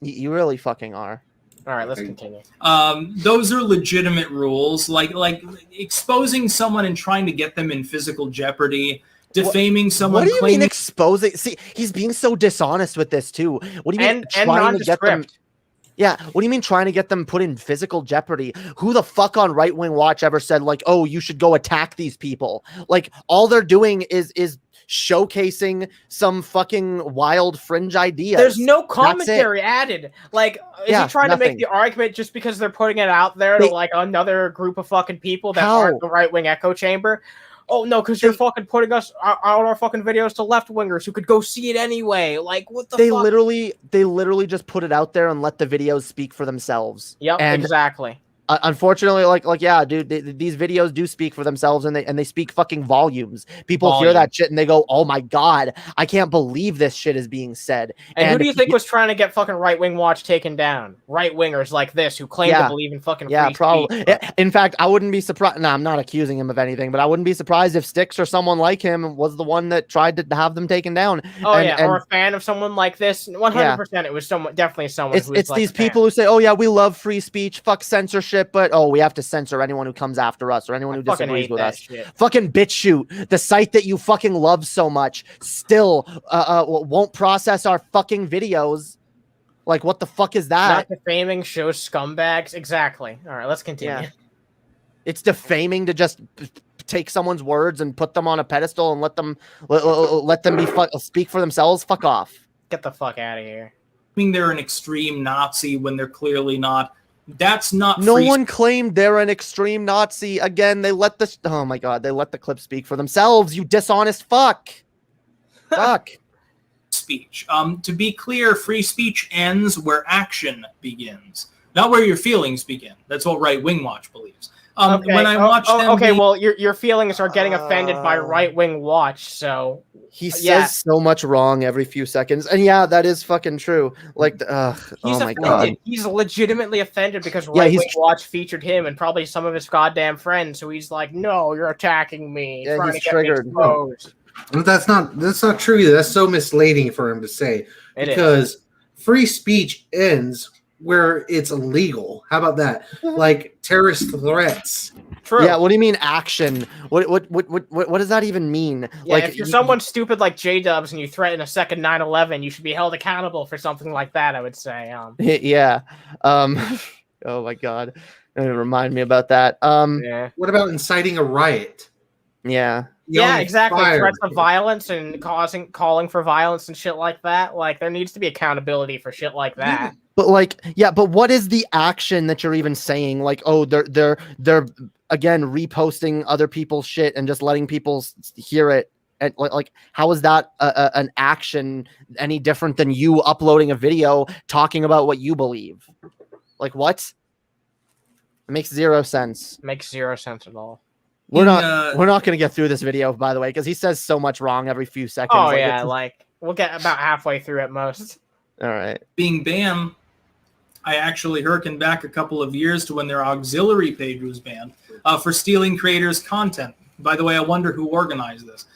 You really fucking are. All right, let's continue. Those are legitimate rules, like exposing someone and trying to get them in physical jeopardy, defaming someone. What do you mean exposing? See, he's being so dishonest with this too. What do you mean trying to get them? Yeah, what do you mean trying to get them put in physical jeopardy? Who the fuck on Right Wing Watch ever said, like, oh, you should go attack these people? Like, all they're doing is showcasing some fucking wild fringe ideas. There's no commentary added. Like, is he trying to make the argument just because they're putting it out there to like another group of fucking people that aren't the right wing echo chamber? Oh no, because you're fucking putting us out our fucking videos to left wingers who could go see it anyway. Like, what the fuck? They literally just put it out there and let the videos speak for themselves. Yep, exactly. Unfortunately, yeah, dude, these videos do speak for themselves, and they speak fucking volumes. People hear that shit and they go, "Oh my god, I can't believe this shit is being said." And who do you think was trying to get fucking Right Wing Watch taken down? Right wingers like this who claim to believe in fucking free probably. speech. In fact, I wouldn't be surprised. No, I'm not accusing him of anything, but I wouldn't be surprised if Styx or someone like him was the one that tried to have them taken down. Or a fan of someone like this. 100%, it was definitely someone. It's these people who say, "Oh yeah, we love free speech, fuck censorship." But we have to censor anyone who comes after us or anyone who disagrees with us. Shit. Fucking BitChute, the site that you fucking love so much, still won't process our fucking videos. Like, what the fuck is that? Not defaming shows scumbags. Exactly. All right, let's continue. Yeah. It's defaming to just take someone's words and put them on a pedestal and let them speak for themselves. Fuck off. Get the fuck out of here. I mean, they're an extreme Nazi when they're clearly not. That's not. No one claimed they're an extreme Nazi. Again, they let the clip speak for themselves. You dishonest fuck. Fuck. Speech. To be clear, free speech ends where action begins, not where your feelings begin. That's what Right Wing Watch believes. When I watch them, well, your feelings are getting offended by Right Wing Watch, so he says so much wrong every few seconds, and yeah, that is fucking true. Like, oh my god, he's legitimately offended because Right Wing Watch featured him and probably some of his goddamn friends. So he's like, "No, you're attacking me." Yeah, he's triggered. That's not true either. That's so misleading for him to say because free speech ends where it's illegal. How about that? Like terrorist threats. True. Yeah. What do you mean action? What does that even mean? Yeah, like, if you're someone stupid like J-Dubs and you threaten a second 9/11, you should be held accountable for something like that. I would say. Yeah. Oh my god. Remind me about that. Yeah. What about inciting a riot? Yeah. Yeah, exactly. Threats of violence and calling for violence and shit like that. Like, there needs to be accountability for shit like that. But but what is the action that you're even saying? Like, oh, they're again reposting other people's shit and just letting people hear it. Like, how is that an action any different than you uploading a video talking about what you believe? Like, what? It makes zero sense. Makes zero sense at all. We're not going to get through this video, by the way, because he says so much wrong every few seconds. Oh, yeah, like, we'll get about halfway through at most. All right. Being banned, I actually hearken back a couple of years to when their auxiliary page was banned for stealing creators' content. By the way, I wonder who organized this.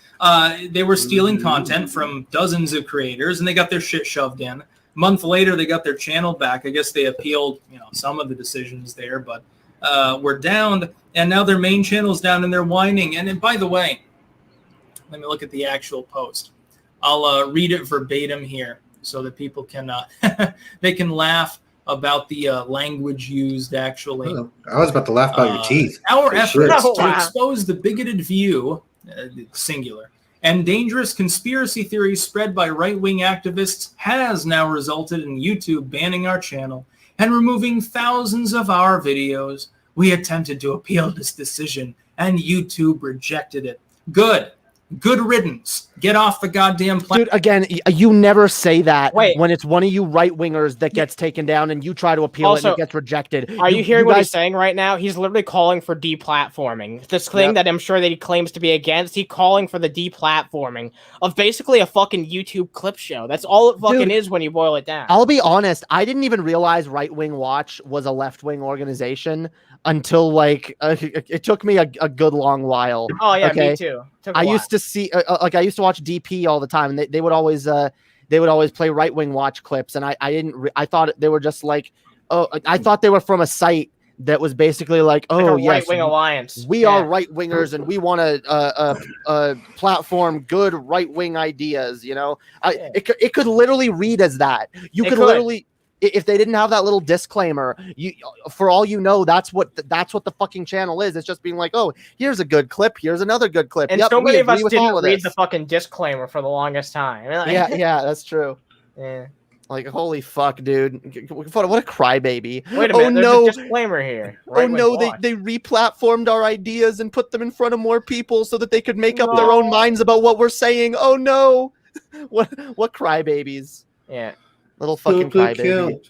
They were stealing content from dozens of creators, and they got their shit shoved in. A month later, they got their channel back. I guess they appealed, some of the decisions there, but were downed, and now their main channel's down, and they're whining. And by the way, let me look at the actual post. I'll read it verbatim here so that people can they can laugh about the language used, actually. Oh, I was about to laugh about your teeth. Our efforts to expose the bigoted view, singular, and dangerous conspiracy theories spread by right-wing activists has now resulted in YouTube banning our channel and removing thousands of our videos. We attempted to appeal this decision, and YouTube rejected it. Good riddance. Get off the goddamn planet. Dude, again, you never say that when it's one of you right-wingers that gets taken down and you try to appeal it and it gets rejected. Are you hearing what he's saying right now? He's literally calling for deplatforming. This thing that I'm sure that he claims to be against, he's calling for the deplatforming of basically a fucking YouTube clip show. That's all it fucking is when you boil it down. I'll be honest, I didn't even realize Right Wing Watch was a left-wing organization until, like, it took me a good long while. Oh, yeah, me too. I used to see, I used to watch DP all the time, and they would always play Right Wing Watch clips, and I thought they were just like, I thought they were from a site that was basically like, yes, Right Wing Alliance. We are right wingers, and we want to platform good right wing ideas. It could literally read as that. You could literally. If they didn't have that little disclaimer, for all you know, that's what the fucking channel is. It's just being like, oh, here's a good clip, here's another good clip. And so many of us didn't read the fucking disclaimer for the longest time. Yeah, that's true. Yeah. Like, holy fuck, dude. What a crybaby. Wait a minute, there's a disclaimer here. They re-platformed our ideas and put them in front of more people so that they could make up their own minds about what we're saying. Oh no. What crybabies. Yeah. Little fucking crybaby.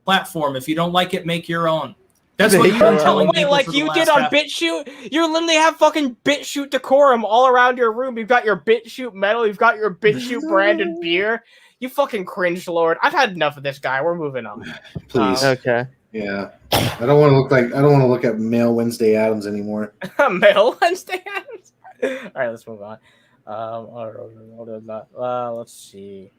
Platform. If you don't like it, make your own. That's what you've been telling me. Like you did on BitChute? You literally have fucking BitChute decorum all around your room. You've got your BitChute medal. You've got your BitChute branded beer. You fucking cringe lord. I've had enough of this guy. We're moving on. Please. Okay. Yeah. I don't want to look at male Wednesday Addams anymore. Male Wednesday Addams? All right, let's move on. Let's see.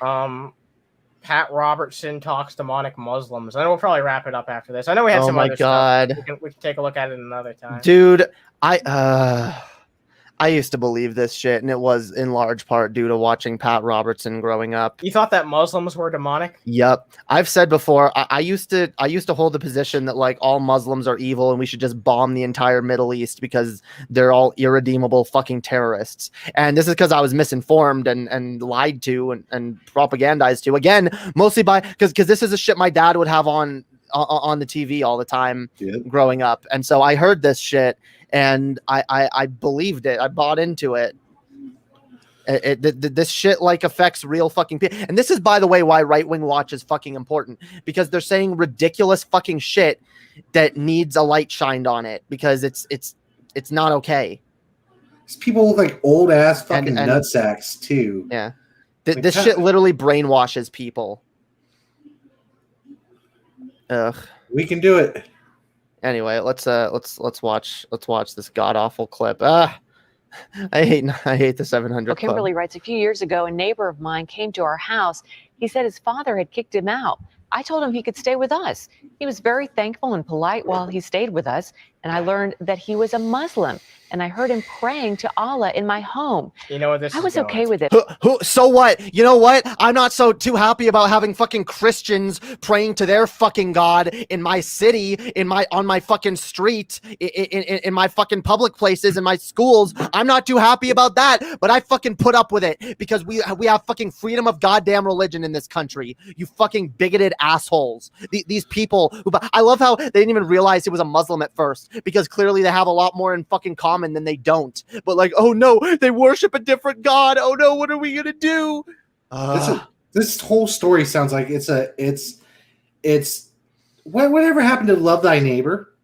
Pat Robertson talks demonic Muslims. I know we'll probably wrap it up after this. I know we had some other stuff. We can take a look at it another time. Dude, I used to believe this shit, and it was in large part due to watching Pat Robertson growing up. You thought that Muslims were demonic? Yep. I've said before, I used to hold the position that like all Muslims are evil and we should just bomb the entire Middle East because they're all irredeemable fucking terrorists. And this is because I was misinformed and lied to and propagandized to. Again, mostly because this is the shit my dad would have on the TV all the time growing up. And so I heard this shit and I believed it. I bought into it. This shit like affects real fucking people. And this is, by the way, why Right Wing Watch is fucking important, because they're saying ridiculous fucking shit that needs a light shined on it because it's not okay. It's people with like old ass fucking nutsacks too. Yeah. This shit literally brainwashes people. Ugh. We can do it. Anyway, let's watch this god awful clip. I hate the 700 Well, Kimberly writes, a few years ago, a neighbor of mine came to our house. He said his father had kicked him out. I told him he could stay with us. He was very thankful and polite while he stayed with us. And I learned that he was a Muslim. And I heard him praying to Allah in my home. You know what this I was okay with it. So what? You know what? I'm not so too happy about having fucking Christians praying to their fucking God in my city, on my fucking street, in my fucking public places, in my schools. I'm not too happy about that, but I fucking put up with it because we have fucking freedom of goddamn religion in this country. You fucking bigoted assholes. These people who, I love how they didn't even realize he was a Muslim at first. because clearly they have a lot more in fucking common than they don't. But like, oh no, they worship a different god. Oh no, what are we gonna do? This whole story sounds like it's whatever happened to love thy neighbor,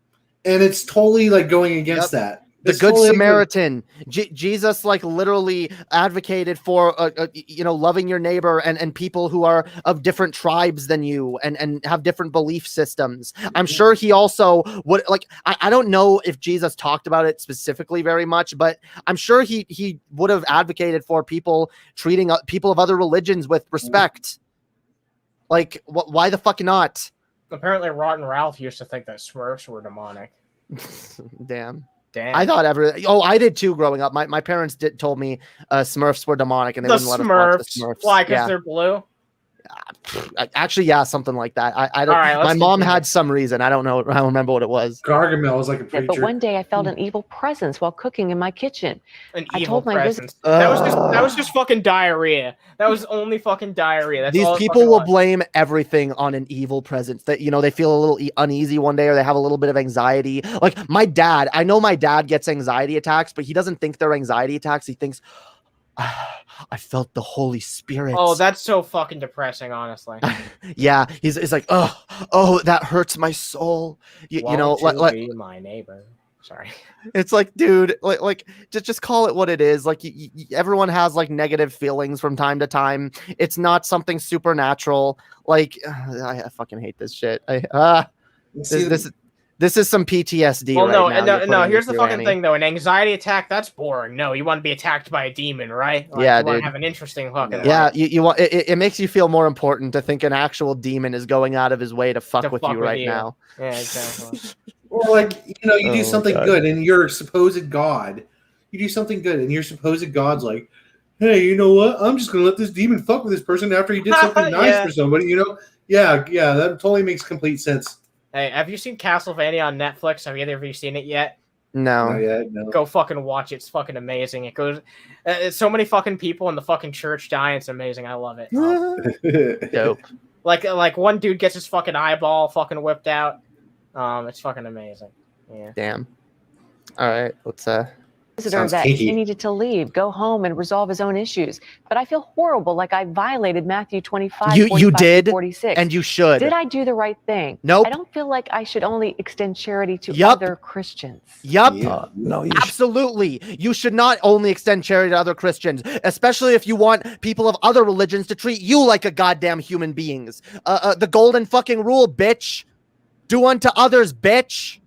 and it's totally like going against that. The Good Samaritan. Jesus like literally advocated for loving your neighbor and people who are of different tribes than you and have different belief systems. I'm sure he also would like I don't know if Jesus talked about it specifically very much, but I'm sure he would have advocated for people treating people of other religions with respect. Like why the fuck not? Apparently Rotten Ralph used to think that Smurfs were demonic. Damn. I thought I did too growing up. My parents told me Smurfs were demonic and they wouldn't let us watch the Smurfs. Why? Because they're blue? Actually, yeah, something like that. I don't. Right, my mom had some reason. I don't know. I don't remember what it was. Gargamel was like a preacher. But one day I felt an evil presence while cooking in my kitchen. I told my presence. That was just fucking diarrhea. That was only fucking diarrhea. That's These people will blame everything on an evil presence. That they feel a little uneasy one day or they have a little bit of anxiety. Like my dad. I know my dad gets anxiety attacks, but he doesn't think they're anxiety attacks. He thinks, I felt the Holy Spirit. Oh, that's so fucking depressing, honestly. Yeah, he's like, oh, that hurts my soul. You know, be my neighbor. Sorry. It's like, dude, like just call it what it is. Like, everyone has like negative feelings from time to time. It's not something supernatural. Like, I fucking hate this shit. This is some PTSD. Well, no. Here's the fucking thing, though. An anxiety attack, that's boring. No, you want to be attacked by a demon, right? Like, yeah, you want to have an interesting fucking life. You want it makes you feel more important to think an actual demon is going out of his way to fuck with you right now. Yeah, exactly. Or like, you do something good and your supposed god. You do something good and your supposed god's like, hey, you know what? I'm just gonna let this demon fuck with this person after he did something nice for somebody. Yeah, that totally makes complete sense. Hey, have you seen Castlevania on Netflix? Have either of you seen it yet? No. Not yet, no. Go fucking watch it. It's fucking amazing. It goes, so many fucking people in the fucking church die. It's amazing. I love it. Dope. Like one dude gets his fucking eyeball fucking whipped out. It's fucking amazing. Yeah. Damn. All right. Let's visitor that he needed to leave, go home, and resolve his own issues. But I feel horrible, like I violated Matthew 25, you did, 46. And you should. Did I do the right thing? Nope. I don't feel like I should only extend charity to other Christians. Yep. No, absolutely. You should not only extend charity to other Christians, especially if you want people of other religions to treat you like a goddamn human beings. The golden fucking rule, bitch. Do unto others, bitch.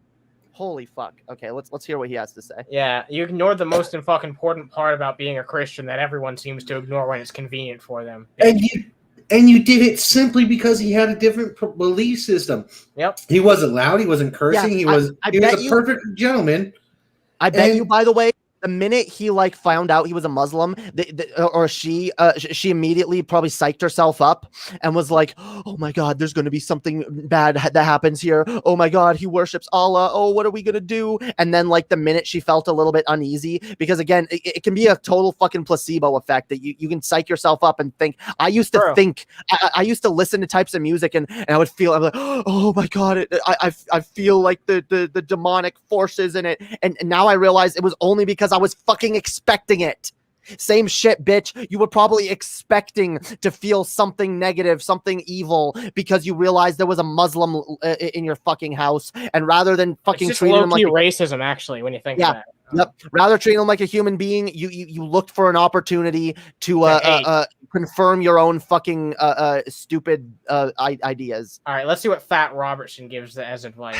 Holy fuck. Okay, let's hear what he has to say. Yeah, you ignored the most fucking important part about being a Christian that everyone seems to ignore when it's convenient for them. And you did it simply because he had a different belief system. Yep. He wasn't loud. He wasn't cursing. He was a perfect gentleman. I bet you, by the way, the minute he found out he was a Muslim, she immediately probably psyched herself up and was like, "Oh my God, there's going to be something bad that happens here. Oh my God, he worships Allah. Oh, what are we going to do?" And then the minute she felt a little bit uneasy, because again, it can be a total fucking placebo effect that you can psych yourself up and think. I used to think, I used to listen to types of music and I would feel, I'm like, oh my God, I feel like the demonic forces in it. And now I realize it was only because I was fucking expecting it. Same shit, bitch. You were probably expecting to feel something negative, something evil, because you realized there was a Muslim in your fucking house, and rather than fucking treating him like racism, actually, when you think of that. Yep. Rather treating him like a human being, you looked for an opportunity to confirm your own fucking stupid ideas. All right, let's see what Fat Robertson gives as advice.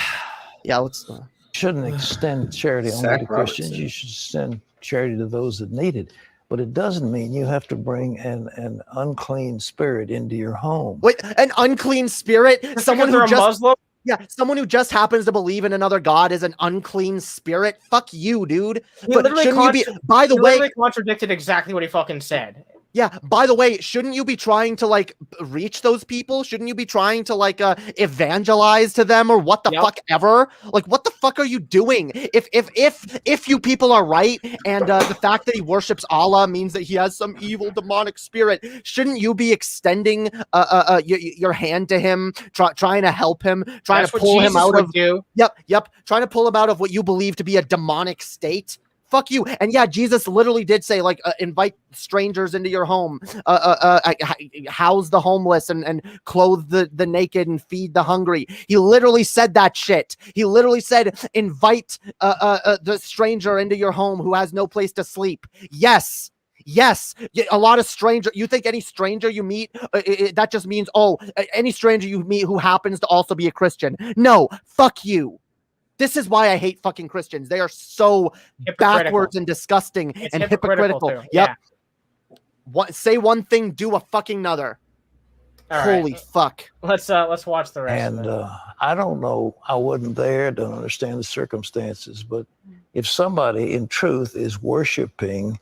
Yeah, let's. Shouldn't extend charity only to Christians. You should extend charity to those that need it. But it doesn't mean you have to bring an unclean spirit into your home. Wait, an unclean spirit? Someone who just Muslim? Yeah, someone who just happens to believe in another god is an unclean spirit? Fuck you, dude. But shouldn't you be? By the way, contradicted exactly what he fucking said. Yeah, by the way, shouldn't you be trying to reach those people? Shouldn't you be trying to evangelize to them or what the fuck ever? What the fuck are you doing? If you people are right, and the fact that he worships Allah means that he has some evil demonic spirit, shouldn't you be extending your hand to him, trying to help him, trying to pull him out of? Yep, trying to pull him out of what you believe to be a demonic state? Fuck you. And yeah, Jesus literally did say, like, invite strangers into your home, house the homeless, and clothe the naked and feed the hungry. He literally said that shit. He literally said, invite the stranger into your home who has no place to sleep. Yes, a lot of you think any stranger you meet, that just means, any stranger you meet who happens to also be a Christian. No, fuck you. This is why I hate fucking Christians. They are so backwards and disgusting and hypocritical. Yep. Say one thing, do a fucking another. Holy fuck. Let's watch the rest. And I don't know. I wasn't there. Don't understand the circumstances. But if somebody in truth is worshiping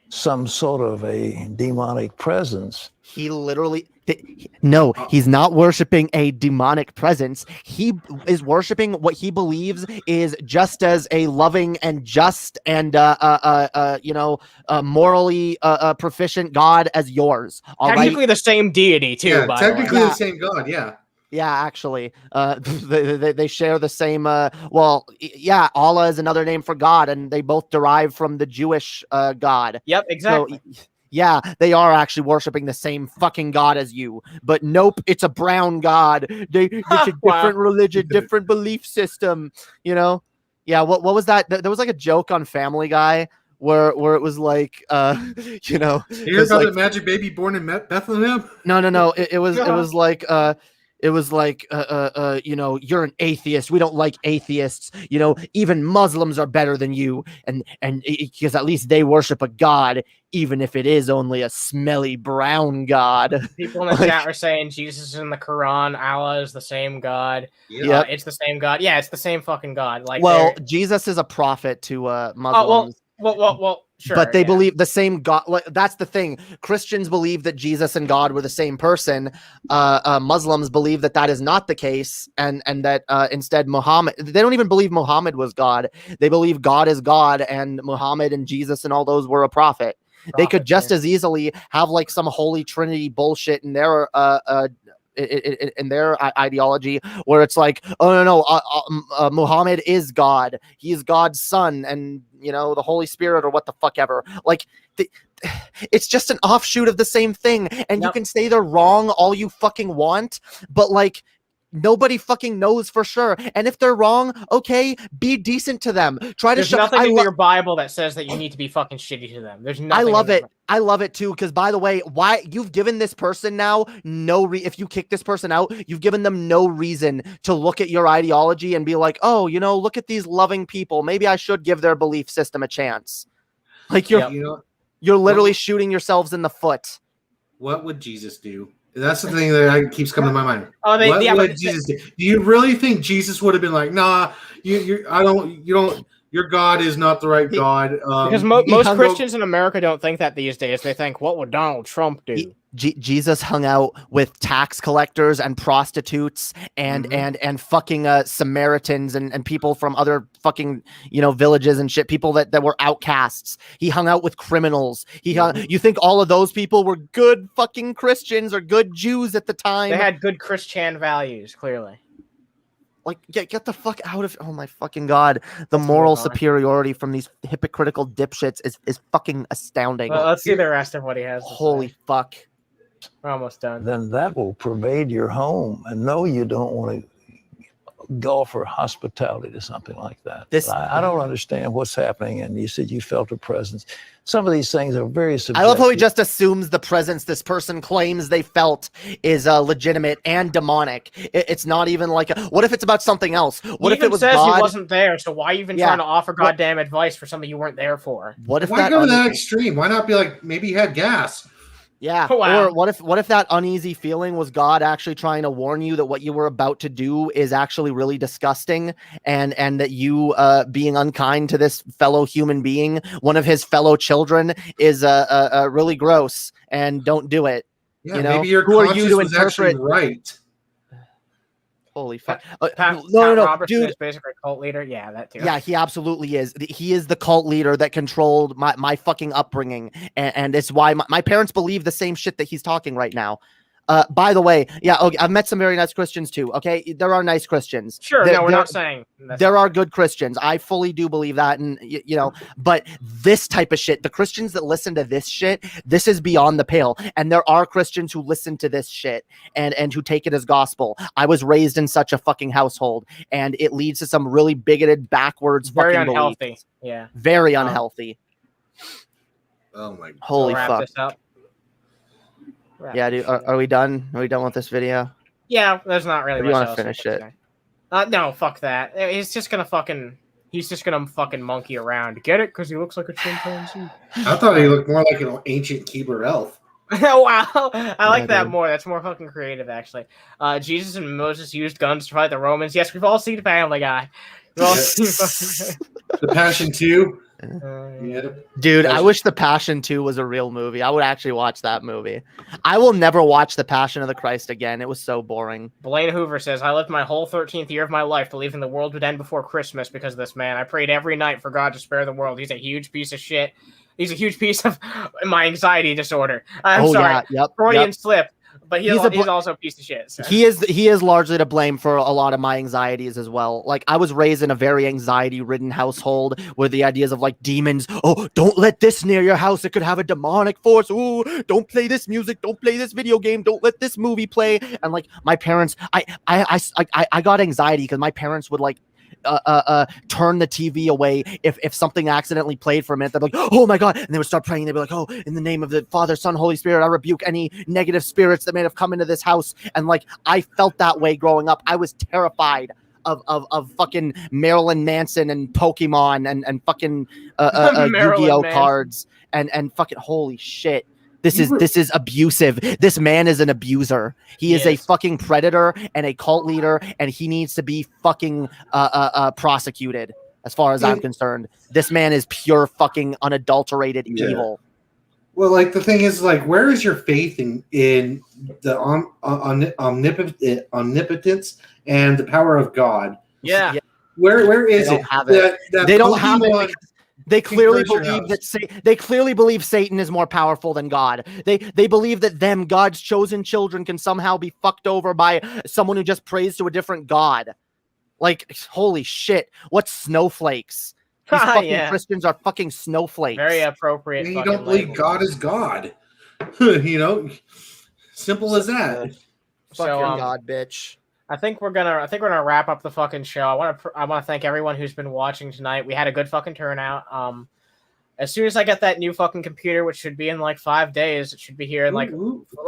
some sort of a demonic presence, he literally. No, he's not worshiping a demonic presence. He is worshiping what he believes is just as a loving and just and morally proficient God as yours. Technically the same deity too. Yeah, by technically the way. The same God. Yeah. Yeah, actually, they share the same. Allah is another name for God, and they both derive from the Jewish God. Yep, exactly. So, yeah, they are actually worshiping the same fucking God as you, but nope, it's a brown God. It's a different religion, different belief system. You know? Yeah. What was that? There was like a joke on Family Guy where it was like, You hear about the magic baby born in Bethlehem? No. It was like. It was like, you're an atheist. We don't like atheists. Even Muslims are better than you. And because at least they worship a God, even if it is only a smelly brown God. People in the chat are saying Jesus is in the Quran. Allah is the same God. Yeah, it's the same God. Yeah, it's the same fucking God. Like, Jesus is a prophet to Muslims. Well, sure. But they believe the same God. Like, that's the thing. Christians believe that Jesus and God were the same person. Muslims believe that is not the case, and that instead Muhammad. They don't even believe Muhammad was God. They believe God is God, and Muhammad and Jesus and all those were a prophet. They could just as easily have like some Holy Trinity bullshit in their in their ideology, where it's like, Muhammad is God. He's God's son, and the Holy Spirit or what the fuck ever. Like, it's just an offshoot of the same thing, and you can say they're wrong all you fucking want, but like, nobody fucking knows for sure. And if they're wrong, okay, be decent to them. There's nothing in your Bible that says that you need to be fucking shitty to them. There's nothing. I love it too, because by the way, why you've given this person now if you kick this person out, you've given them no reason to look at your ideology and be like, look at these loving people. Maybe I should give their belief system a chance. Like you're literally shooting yourselves in the foot. What would Jesus do? That's the thing that keeps coming to my mind. What would Jesus do? Do you really think Jesus would have been like, nah, you don't. Your God is not the right God. Because most Christians in America don't think that these days. They think, what would Donald Trump do? Jesus hung out with tax collectors and prostitutes and fucking Samaritans and people from other fucking villages and shit, people that were outcasts. He hung out with criminals. You think all of those people were good fucking Christians or good Jews at the time? They had good Christian values, clearly. Like, get the fuck out of... Oh, my fucking God. The moral superiority from these hypocritical dipshits is fucking astounding. Well, let's see the rest of what he has to Holy say. Fuck. We're almost done. Then that will pervade your home. And no, you don't want to go for hospitality to something like that. I don't understand what's happening. And you said you felt a presence. Some of these things are very subjective. I love how he just assumes the presence this person claims they felt is legitimate and demonic. It's not even like what if it's about something else? What if it was says God? He wasn't there, so why even trying to offer goddamn advice for something you weren't there for? What if why go to that extreme? Why not be like, maybe he had gas? Yeah. Wow. Or what if that uneasy feeling was God actually trying to warn you that what you were about to do is actually really disgusting, and that you being unkind to this fellow human being, one of his fellow children, is really gross, and don't do it. Yeah, maybe your conscience was actually right. Holy fuck! Pat Robertson is basically a cult leader. Yeah, that too. Yeah, he absolutely is. He is the cult leader that controlled my fucking upbringing, and it's why my parents believe the same shit that he's talking right now. By the way, yeah, okay, I've met some very nice Christians too. Okay, there are nice Christians. Sure, no, we're not saying there are good Christians. I fully do believe that, and you know, but this type of shit, the Christians that listen to this shit, this is beyond the pale. And there are Christians who listen to this shit and who take it as gospel. I was raised in such a fucking household, and it leads to some really bigoted, backwards, very fucking unhealthy. beliefs. Yeah, very unhealthy. Oh my! Holy wrap fuck! This up. Yeah, dude. Are we done? Are we done with this video? Yeah, there's not really. Or do you want to finish it? No, fuck that. He's just gonna fucking monkey around. Get it? Because he looks like a chimpanzee. I thought he looked more like an ancient Keebler elf. Oh, wow, I like that more. That's more fucking creative, actually. Jesus and Moses used guns to fight the Romans. Yes, we've all seen Family Guy. We've all seen The Passion 2. Dude, I wish The Passion 2 was a real movie. I would actually watch that movie. I will never watch The Passion of the Christ again. It was so boring. Blaine Hoover says, I lived my whole 13th year of my life believing the world would end before Christmas because of this man. I prayed every night for God to spare the world. He's a huge piece of shit. He's a huge piece of my anxiety disorder. I'm sorry. Yeah, Freudian slip. But he's also a piece of shit. So. He is largely to blame for a lot of my anxieties as well. Like, I was raised in a very anxiety-ridden household where the ideas of like demons. Oh, don't let this near your house. It could have a demonic force. Ooh, don't play this music. Don't play this video game. Don't let this movie play. And like my parents, I got anxiety because my parents would like turn the TV away if something accidentally played for a minute. They'd be like, oh my God. And they would start praying. They'd be like, oh, in the name of the Father, Son, Holy Spirit, I rebuke any negative spirits that may have come into this house. And like, I felt that way growing up. I was terrified of fucking Marilyn Manson and Pokemon and fucking Yu-Gi-Oh cards and fucking holy shit. This is abusive. This man is an abuser. He is a fucking predator and a cult leader, and he needs to be fucking prosecuted. As far as I'm concerned, this man is pure fucking unadulterated evil. Well, like the thing is, like, where is your faith in the omnipotence and the power of God? Yeah. Where is it? They don't have it. They clearly believe they clearly believe Satan is more powerful than God. They believe that God's chosen children, can somehow be fucked over by someone who just prays to a different God. Like, holy shit! What snowflakes? These fucking Christians are fucking snowflakes. Very appropriate. You don't believe God is God. You know, simple as that. Fucking God, bitch. I think we're gonna wrap up the fucking show. I want to thank everyone who's been watching tonight. We had a good fucking turnout. As soon as I get that new fucking computer, which should be in like 5 days, it should be here in like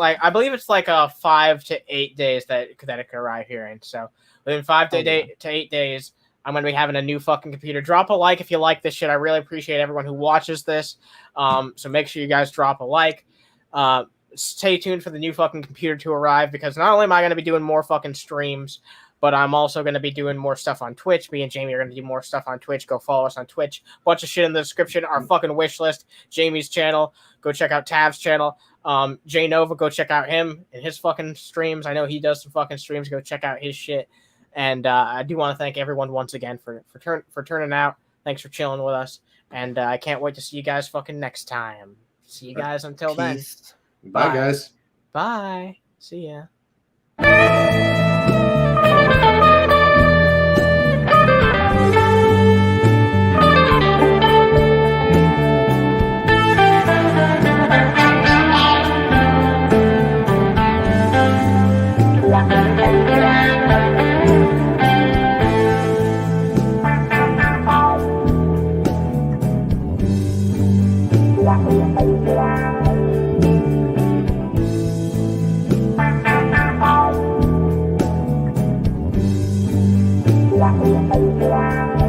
I believe it's like 5 to 8 days that it could arrive here in. So within 5 to 8 days, I'm gonna be having a new fucking computer. Drop a like if you like this shit. I really appreciate everyone who watches this. So make sure you guys drop a like. Stay tuned for the new fucking computer to arrive, because not only am I going to be doing more fucking streams, but I'm also going to be doing more stuff on Twitch. Me and Jamie are going to do more stuff on Twitch. Go follow us on Twitch. Bunch of shit in the description. Our fucking wish list. Jamie's channel. Go check out Tav's channel. Jay Nova, go check out him and his fucking streams. I know he does some fucking streams. Go check out his shit. And I do want to thank everyone once again for turning out. Thanks for chilling with us. And I can't wait to see you guys fucking next time. See you guys until then. Bye, guys. Bye. See ya. Yeah.